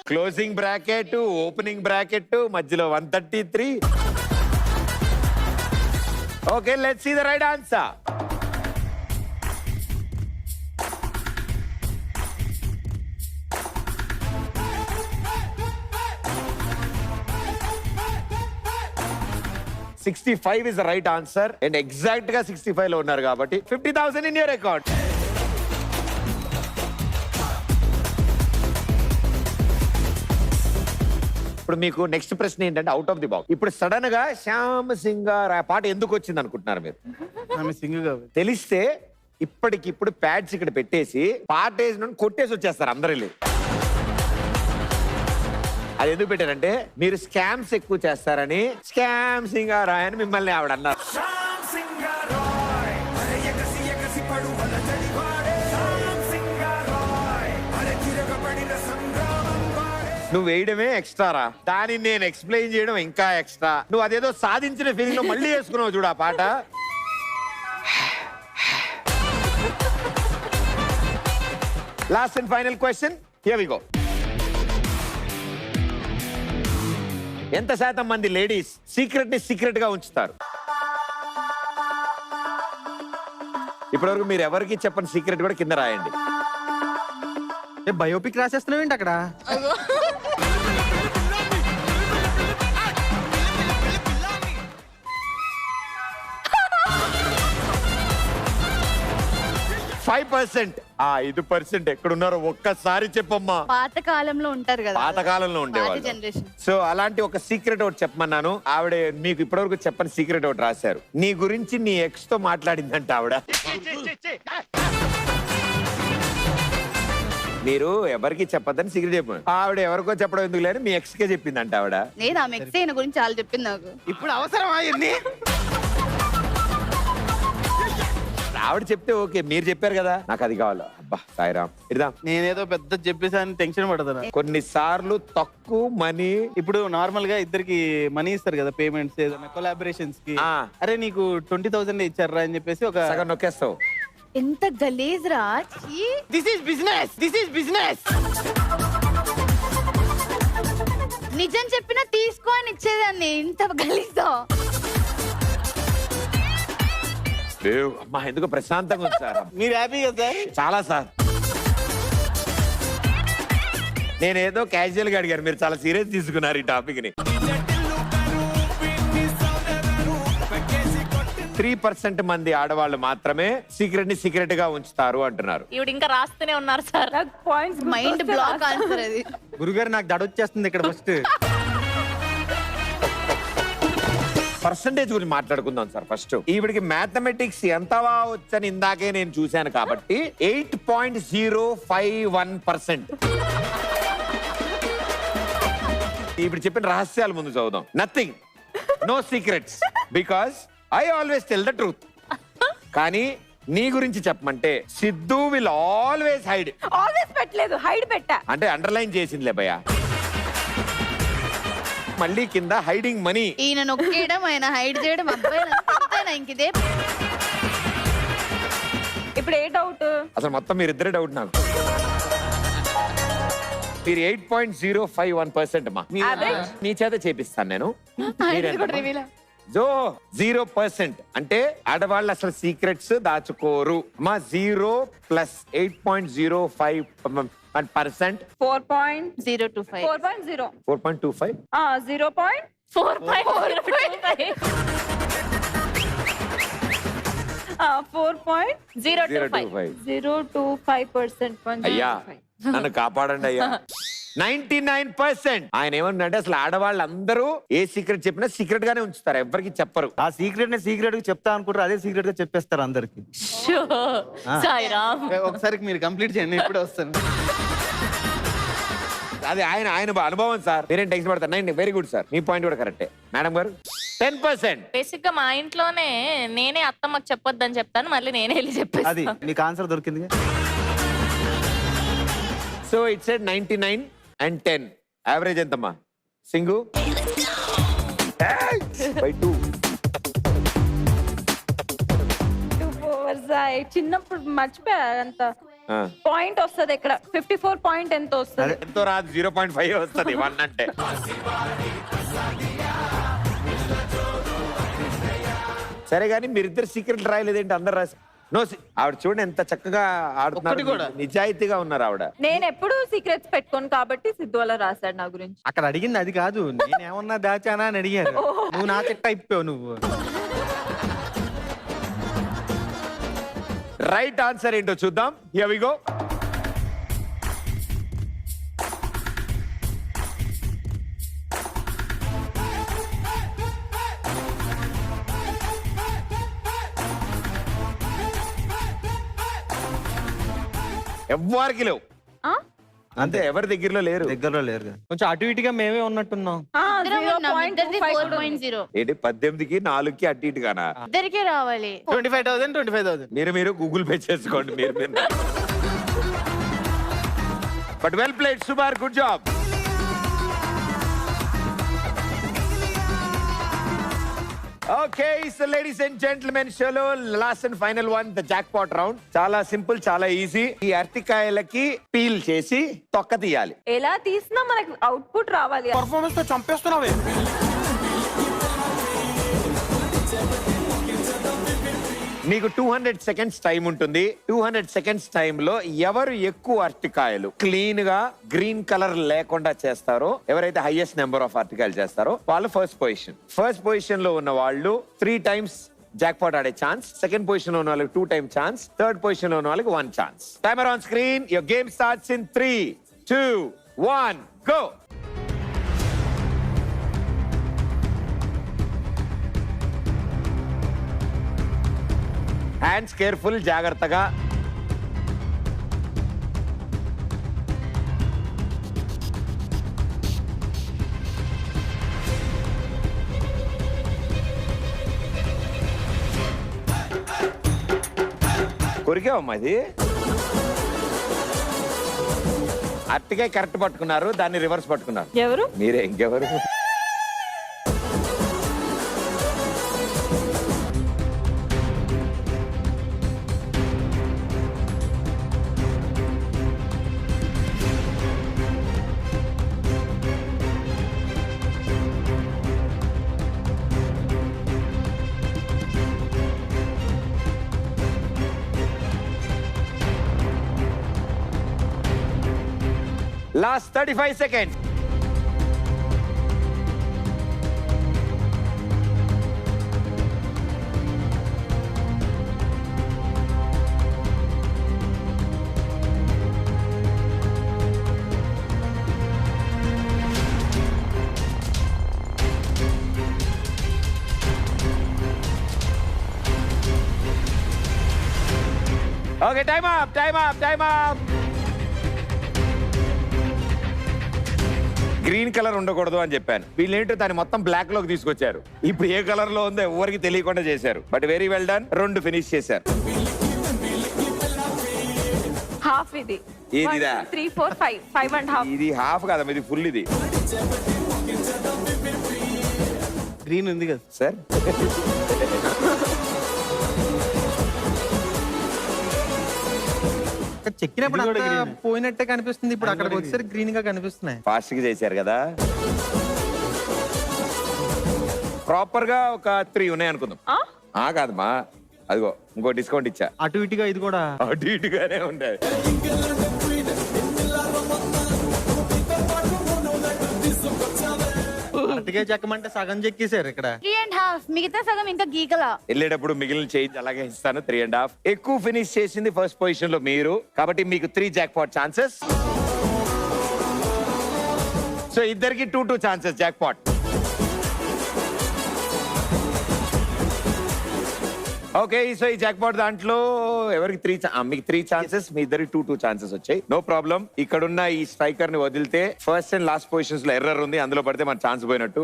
క్లోజింగ్ బ్రాకెట్, ఓపెనింగ్ బ్రాకెట్, మధ్యలో 133. Okay let's see the right answer. $65 is the right answer. And exact గా 65 లో ఉన్నారు కాబట్టి 50,000 in your account. ఇప్పుడు మీకు నెక్స్ట్ ప్రశ్న ఏంటంటే అవుట్ ఆఫ్ ది బాక్స్. ఇప్పుడు సడన్ గా శ్యామ్ సింగార్ ఆ పాట ఎందుకు వచ్చింది అనుకుంటున్నారు మీరు? ఆమె సింగ్ కాబట్టి. తెలిస్తే ఇప్పటికిప్పుడు ప్యాడ్స్ ఇక్కడ పెట్టేసి పాట వేసిన కొట్టేసి వచ్చేస్తారు అందరు వెళ్ళి. అది ఎందుకు పెట్టారంటే మీరు స్కామ్స్ ఎక్కువ చేస్తారని స్కామ్ సింగార్ అని మిమ్మల్ని ఆవిడ అన్నారు. నువ్వు వేయడమే ఎక్స్ట్రారా, దాన్ని నేను ఎక్స్ప్లెయిన్ చేయడం ఇంకా ఎక్స్ట్రా. నువ్వు అదేదో సాధించిన ఫీలింగ్ లో మళ్ళీ వేసుకున్నావు చూడు ఆ పాట. Last and final question, here we go. ఎంత శాతం మంది లేడీస్ సీక్రెట్ ని సీక్రెట్ గా ఉంచుతారు? ఇప్పటివరకు మీరు ఎవరికి చెప్పని సీక్రెట్ కూడా కింద రాయండి. బయోపిక్ రాసేస్తున్నావు ఏంటి అక్కడ? 5%. ఆ 5% ఎక్కడున్నారో ఒక్కసారి చెప్పమ్మా. పాత కాలంలో ఉంటారు కదా, పాతకాలంలో పాత ఉండేవాళ్ళు. జనరేషన్. సో అలాంటి ఒక సీక్రెట్ ఒకటి చెప్పమన్నాను. ఆవిడ మీకు ఇప్పటివరకు చెప్పని సీక్రెట్ ఒకటి రాశారు. నీ గురించి నీ ఎక్స్ తో మాట్లాడిందంట ఆవిడ. మీరు ఎవరికి చెప్పద్దని సీక్రెట్ చెప్పాను. ఆవిడ ఎవరికో చెప్పడం ఎందుకు లేని మీ ఎక్స్ కే చెప్పిందంట ఆవిడ. నేను ఆమె ఎక్స్ అయిన గురించి చాలా చెప్పింది నాకు. ఇప్పుడు అవసరమా ఇన్ని? ఆవిడ చెప్తే ఓకే, మీరు చెప్పారు కదా నాకు అది కావాలి. అబ్బా సాయిరామ్ ఇద్దాం. నేనేదో పెద్ద చెప్పేసాని టెన్షన్ పడతాను. కొన్నిసార్లు తక్కువ మనీ. ఇప్పుడు నార్మల్ గా ఇద్దరికి మనీ ఇస్తారు కదా, పేమెంట్స్ ఏదైనా కొలాబరేషన్స్ కి. అరే నీకు 20,000 ఇచ్చారా అని చెప్పేసి ఒక సగం నొక్కేస్తావు. ఎంత గలీజ్ రా. This is business, this is business. నిజం చెప్పినా తీసుకో అని ఇచ్చేదాన్ని. ఇంత గలీజా? అమ్మా ఎందుకు ప్రశాంతంగా ఉంది సార్. మీరు హ్యాపీ కదా సార్? చాలా సార్. నేనేదో క్యాజువల్ గా అడిగారు, మీరు చాలా సీరియస్ తీసుకున్నారు ఈ టాపిక్ ని. 3% మంది ఆడవాళ్ళు మాత్రమే సీక్రెట్ ని సీక్రెట్ గా ఉంచుతారు అంటున్నారు. ఈవిడ ఇంకా రాస్తూనే ఉన్నారు sir. Points mind block answer అది. గురుగారు నాకు దడొచ్చేస్తుంది ఇక్కడ ఫస్ట్. పర్సంటేజ్ గురించి మాట్లాడుకుందాం సార్. ఫస్ట్ ఈవిడికి మ్యాథమెటిక్స్ ఎంత వచ్చని ఇందాకే నేను చూశాను కాబట్టి 8.051%. ఇప్పుడు చెప్పిన రహస్యాలు ముందు చదువుదాం. Nothing, no secrets, because I always tell the truth. కానీ నీ గురించి చెప్పమంటే Siddhu will always hide. Always పెట్టలేదు, హైడ్ పెట్టా. అంటే అండర్లైన్ చేసిందిలే భయ్య. మళ్ళీ కింద హైడింగ్ మనీ. ఈయన నొక్కేయడం, ఆయన హైడ్ చేయడం. అబ్బాయి ఇంకిదే. ఇప్పుడు ఏ డౌట్? అసలు మొత్తం మీరిద్దరే డౌట్ నాకు. మీరు 8.051% అమ్మా. మీ చేత చేపిస్తాను నేను. 0% అంటే ఆడవాళ్ళు అసలు సీక్రెట్స్ దాచుకోరు. మా 0 + 8.05%. 4.025. 4.25. 4.025%. అయ్యా నన్ను కాపాడండి అయ్యా. 99%. ఆయన ఏమన్నాడంటే అసలు ఆడవాళ్ళందరూ ఏ సీక్రెట్ చెప్పినా సీక్రెట్ గానే ఉంచుతారు, ఎవరికి చెప్పరు. ఆ సీక్రెట్ ని సీక్రెట్ గా చెప్తా అనుకుంటారు, అదే సీక్రెట్ గా చెప్పేస్తారు అందరికి. సాయిరామ్ ఒకసారి మీరు కంప్లీట్ చేయండి, ఇప్పుడే వస్తాను. అది ఆయన అనుభవం సార్. మీరేం టెన్షన్ పడతారు. వెరీ గుడ్ సార్, మీ పాయింట్ కూడా కరెక్టే. మేడం గారు 10%. బేసిక్ గా మా ఇంట్లోనే నేనే అత్తమ్మకి చెప్పొద్దని చెప్తాను, మళ్ళీ నేనే వెళ్ళి అది చెప్పేది. మీకు ఆన్సర్ దొరికింది. So it's 99 and 10. యావరేజ్ ఎంతమ్మా సింగు? by 2. చిన్నప్పుడు మర్చిపోయా అంత. పాయింట్ వస్తుంది ఇక్కడ 54 పాయింట్ ఎంత వస్తుంది? ఎంతో రాదు, 0.5 వస్తుంది 1 అంటే. సరే కానీ మీరిద్దరు సీక్రెట్ రాయలేదేంటి? అందరు రాసి ఆవిడ చూడండి ఎంత చక్కగా ఆడుతున్నారు, నిజాయితీగా ఉన్నారు ఆవిడ. నేను ఎప్పుడు సీక్రెట్స్ పెట్టుకోను కాబట్టి సిద్ధు అలా రాశాడు నా గురించి. అక్కడ అడిగింది అది కాదు, నేనేమన్నా దాచానా అని అడిగారు. నువ్వు నా చెట్ట అయిపోయావు నువ్వు. రైట్ ఆన్సర్ ఏంటో చూద్దాం. Here we go. ఎవ్వరికి లేవు ఆ? అంతే, ఎవరి దగ్గరలో లేరు. దగ్గరలో లేరు కదా. కొంచెం అటు ఇటుగా మేమే ఉన్నట్టున్నాం. ఆ, ఇద్దరం ఉన్నాం. ఇద్దరిది 0.25 కూడా ఉంది. 4.0. ఏంటి 18కి 4కి అటు ఇటుగానా? ఇద్దరికే రావాలి. 25,000 25,000. మీరు గూగుల్ పే చేసుకోండి మీరు. But well played superb, good job. Okay, so ladies and gentlemen, షోలో last and final one, the jackpot round. చాలా సింపుల్, చాలా ఈజీ. ఈ అరటికాయలకి పీల్ చేసి తొక్క తీయాలి. ఎలా తీసినా మనకి అవుట్పుట్ రావాలి. పర్ఫార్మెన్స్ తో చంపేస్తున్నావే. మీకు 200 సెకండ్స్ టైం ఉంటుంది. 200 సెకండ్స్ టైంలో ఎవరు ఎక్కువ అరటికాయలు క్లీన్ గా గ్రీన్ కలర్ లేకుండా చేస్తారో, ఎవరైతే హైయెస్ట్ నెంబర్ ఆఫ్ అరటికాయలు చేస్తారో వాళ్ళు ఫస్ట్ పొజిషన్. ఫస్ట్ పొజిషన్ లో ఉన్న వాళ్ళు 3 times జాక్పాట్ ఆడే ఛాన్స్. సెకండ్ పొజిషన్ లో ఉన్న వాళ్ళకి 2 times ఛాన్స్. థర్డ్ పొజిషన్ లో ఉన్న వాళ్ళకి 1 chance. Timer on screen. Your game starts in 3, 2, 1, go. Hands careful, జాగ్రత్తగా. కొరికావమ్మా ఇది? అట్టిగా కరెక్ట్ పట్టుకున్నారు, దాన్ని రివర్స్ పట్టుకున్నారు. ఎవరు? మీరే, ఇంకెవరు? Last 35 seconds. Okay, time up, time up, time up. Green colour ఉండకూడదు అని చెప్పాను. వీళ్ళేంటో దాన్ని మొత్తం బ్లాక్ లోకి తీసుకొచ్చారు. ఇప్పుడు ఏ కలర్ లో ఉందో ఎవరికి తెలియకుండా చేశారు. But very well done. 2 finish చేశారు. హాఫ్ ఇది. ఏదిదా? 1, 2, 3, 4, 5. 5.5. ఇది హాఫ్ కాదమ్మా, ఇది ఫుల్. ఇది గ్రీన్ ఉంది కదా సార్. చెక్కినప్పుడు ఇది కూడా అంతా green. పోయినట్టే కనిపిస్తుంది. ఇప్పుడు అక్కడికి వచ్చేసరికి గ్రీన్ గా కనిపిస్తున్నాయి. ఫాస్ట్ గా చేశారు కదా. ప్రాపర్ గా ఒక 3 ఉన్నాయి అనుకుందాం. కాదమ్మా, అదిగో ఇంకో డిస్కౌంట్ ఇచ్చా. అటు ఇటుగా ఇది కూడా అటు ఇటుగానే ఉండేది. అటుగా చెక్కమంటే సగం చెక్కేశారు ఇక్కడ. 3.5. మిగతా సగం ఇంకా గీకలా. వెళ్ళేటప్పుడు మిగిలిన చేంజ్ అలాగే ఇస్తాను. 3.5. ఎక్కువ ఫినిష్ చేసింది ఫస్ట్ పొజిషన్ లో మీరు, కాబట్టి మీకు 3 జాక్పాట్ ఛాన్సెస్. సో ఇద్దరికి 2 ఛాన్సెస్ జాక్పాట్. ఓకే, సో ఈ జాక్పాట్ దాంట్లో ఎవరికి 3 మీకు 3 ఛాన్సెస్, మీ ఇద్దరికి 2 ఛాన్సెస్ వచ్చాయి. No problem. ఇక్కడున్న ఈ స్ట్రైకర్ ని వదిలితే ఫస్ట్ అండ్ లాస్ట్ పొజిషన్స్ లో ఎర్రర్ ఉంది, అందులో పడితే మన ఛాన్స్ పోయినట్టు.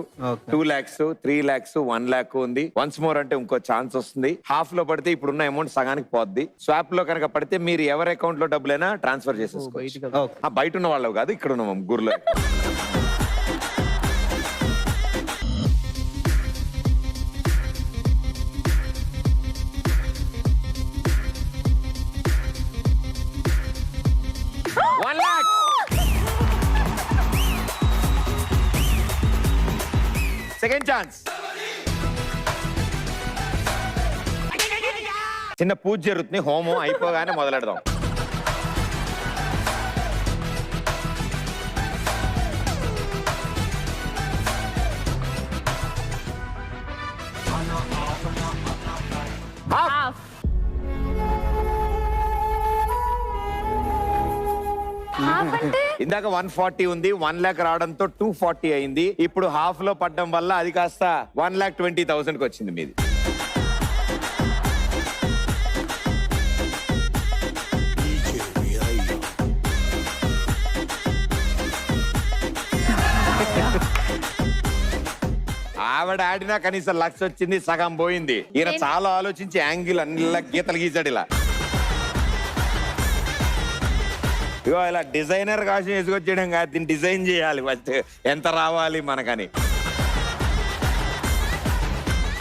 2 lakhs, 3 lakhs, 1 lakh ఉంది. వన్స్ మోర్ అంటే ఇంకో ఛాన్స్ వస్తుంది. హాఫ్ లో పడితే ఇప్పుడున్న అమౌంట్ సగానికి పోద్ది. స్వాప్ లో కనుక పడితే మీరు ఎవరి అకౌంట్ లో డబ్బులైనా ట్రాన్స్ఫర్ చేసేసుకోవచ్చు. బయట ఉన్న వాళ్ళు కాదు, ఇక్కడ ఉన్న ముగ్గురులో. Second chance. చిన్న పూజ జరుగుతుంది, హోమం అయిపోగానే మొదలెడదాం. హాఫ్. ఇందాక 140 ఉంది, 1 lakh రావడంతో 240 అయింది. ఇప్పుడు హాఫ్ లో పడ్డం వల్ల అది కాస్త 1,20,000 కి వచ్చింది మీది. ఆవిడ ఆడినా కనీసం లక్ష వచ్చింది, సగం పోయింది. ఈయన చాలా ఆలోచించి యాంగిల్ అన్ని గీతలు గీసాడు ఇలా. ఇగో ఇలా డిజైనర్ కాసి వేసుకొచ్చేయడం కాదు, దీన్ని డిజైన్ చేయాలి ఫస్ట్, ఎంత రావాలి మనకని.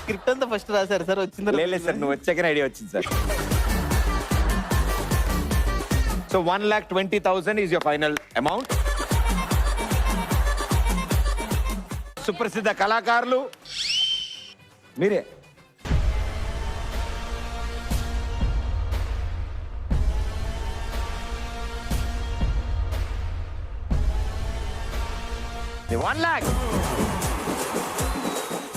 స్క్రిప్ట్ అంతా ఫస్ట్ రాశారు సార్, వచ్చిందో లేదు సార్, నువ్వు వచ్చాకనే ఐడియా వచ్చింది sir. So 1,20,000 is your final amount. సుప్రసిద్ధ కళాకారులు మీరే.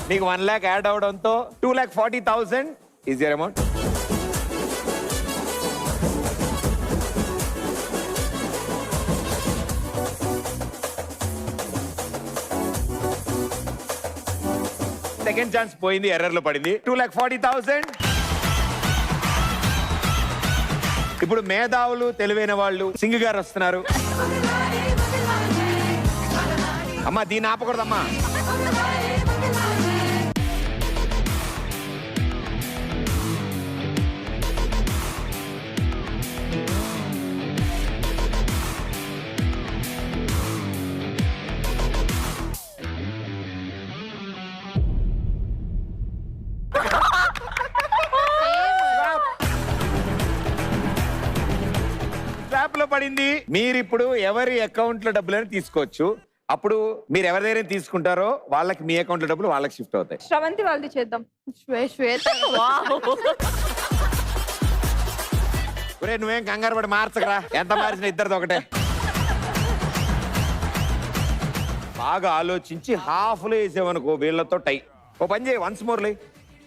మీకు 1 lakh యాడ్ అవడంతో 2,40,000 is your amount. Second chance పోయింది, ఎర్రర్ లో పడింది. 2,40,000. ఇప్పుడు మేధావులు తెలివైన వాళ్ళు సింగ్ గారు వస్తున్నారు. అమ్మా దీన్ని ఆపకూడదమ్మా. ట్రాప్ లో పడింది. మీరు ఇప్పుడు ఎవరి అకౌంట్ లో డబ్బులని తీసుకోవచ్చు. అప్పుడు మీరు ఎవరి దగ్గర తీసుకుంటారో వాళ్ళకి మీ అకౌంట్ లో డబ్బులు వాళ్ళకి షిఫ్ట్ అవుతాయి. శ్రవంతి వాళ్ళది చేద్దాం. శ్వేత ఒరే నువ్వేం కంగారు పడి మార్చకరా, ఎంత మార్చిన ఇద్దరిది ఒకటే. బాగా ఆలోచించి హాఫ్ లో వేసేవనుకో వీళ్ళతో టై. ఓ పని చేయి, వన్స్ మోర్ లై.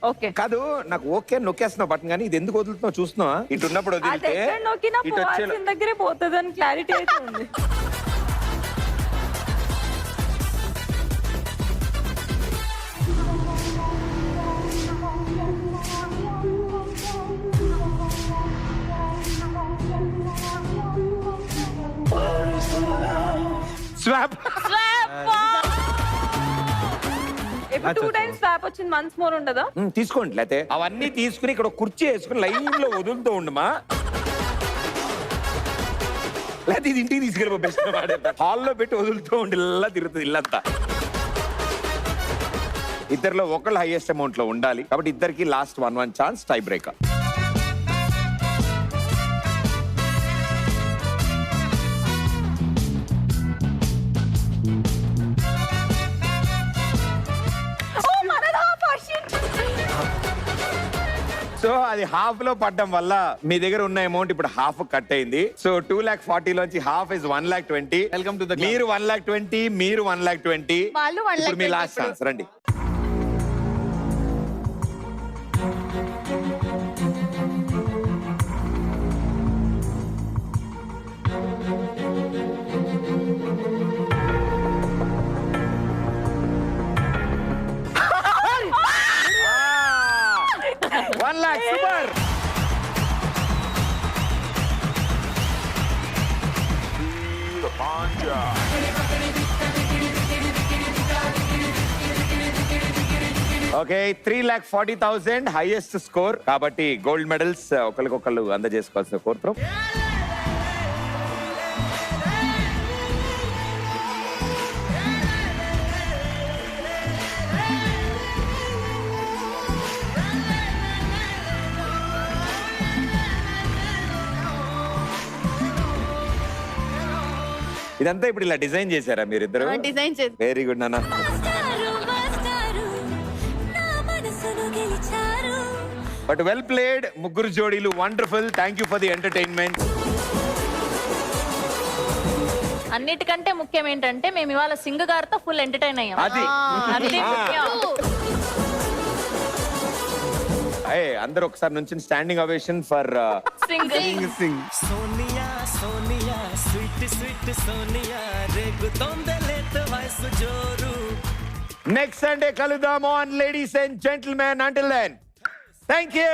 ఓకే కాదు నాకు ఓకే నొక్కేస్తున్నావు బటన్, కానీ ఇది ఎందుకు వదులుతున్నావు చూస్తున్నావా? ఇటు ఉన్నప్పుడు వదిలితే ఇటు వచ్చే దగ్గరే పోతుందని క్లారిటీ అయితే ఉంది. స్వాప్. ఇప్పుడు 2 times స్వాప్ వచ్చింది, వన్స్ మోర్ ఉండదా? తీసుకోండి, లేతే అవన్నీ తీసుకుని ఇక్కడ కుర్చీ వేసుకుని లైన్ లో వదులుతూ ఉండమా, లేకపోతే ఇది ఇంటికి తీసుకెళ్ళి బెస్ట్ హాల్లో పెట్టి వదులుతూ ఉండి ఇలా తిరుగుతుంది ఇల్లంతా. ఇద్దరిలో ఒకళ్ళు హైయెస్ట్ అమౌంట్ లో ఉండాలి కాబట్టి ఇద్దరికి last 1 chance, tie breaker. So అది హాఫ్ లో పడ్డం వల్ల మీ దగ్గర ఉన్న అమౌంట్ ఇప్పుడు హాఫ్ కట్ అయింది. సో 2,40,000 లోంచి half is 1,20,000. Welcome to the మీరు 1,20,000, మీరు 1,20,000. వాళ్ళు 1,20,000. ఇప్పుడు మీ లాస్ట్ ఛాన్స్, రండి. సూపర్. ఓకే 3,40,000 హైయెస్ట్ స్కోర్ కాబట్టి గోల్డ్ మెడల్స్ ఒకరికొకళ్ళు అందజేసుకోవాల్సిన కోరుతాం. ఇదంతా ఇప్పుడు ఇలా డిజైన్ చేశారా మీరిద్దరు? డిజైన్ చేసి వెరీ గుడ్ నాన్న. బట్ వెల్ ప్లేడ్ ముగ్గురు జోడీలు, wonderful. Thank you for the entertainment. అన్నిటికంటే ముఖ్యం ఏంటంటే మేము ఇవాళ సింగ్ గారితో ఫుల్ ఎంటర్టైన్ అయ్యాం. అది అది ముఖ్యం. అందరూ ఒకసారి నుంచి standing ovation for sing. Sonia Sonia sweet sweet Sonia రేగుతోందే లేత వయసు జోరు. నెక్స్ట్ సండే కలుద్దాం on ladies and gentlemen. Until then thank you.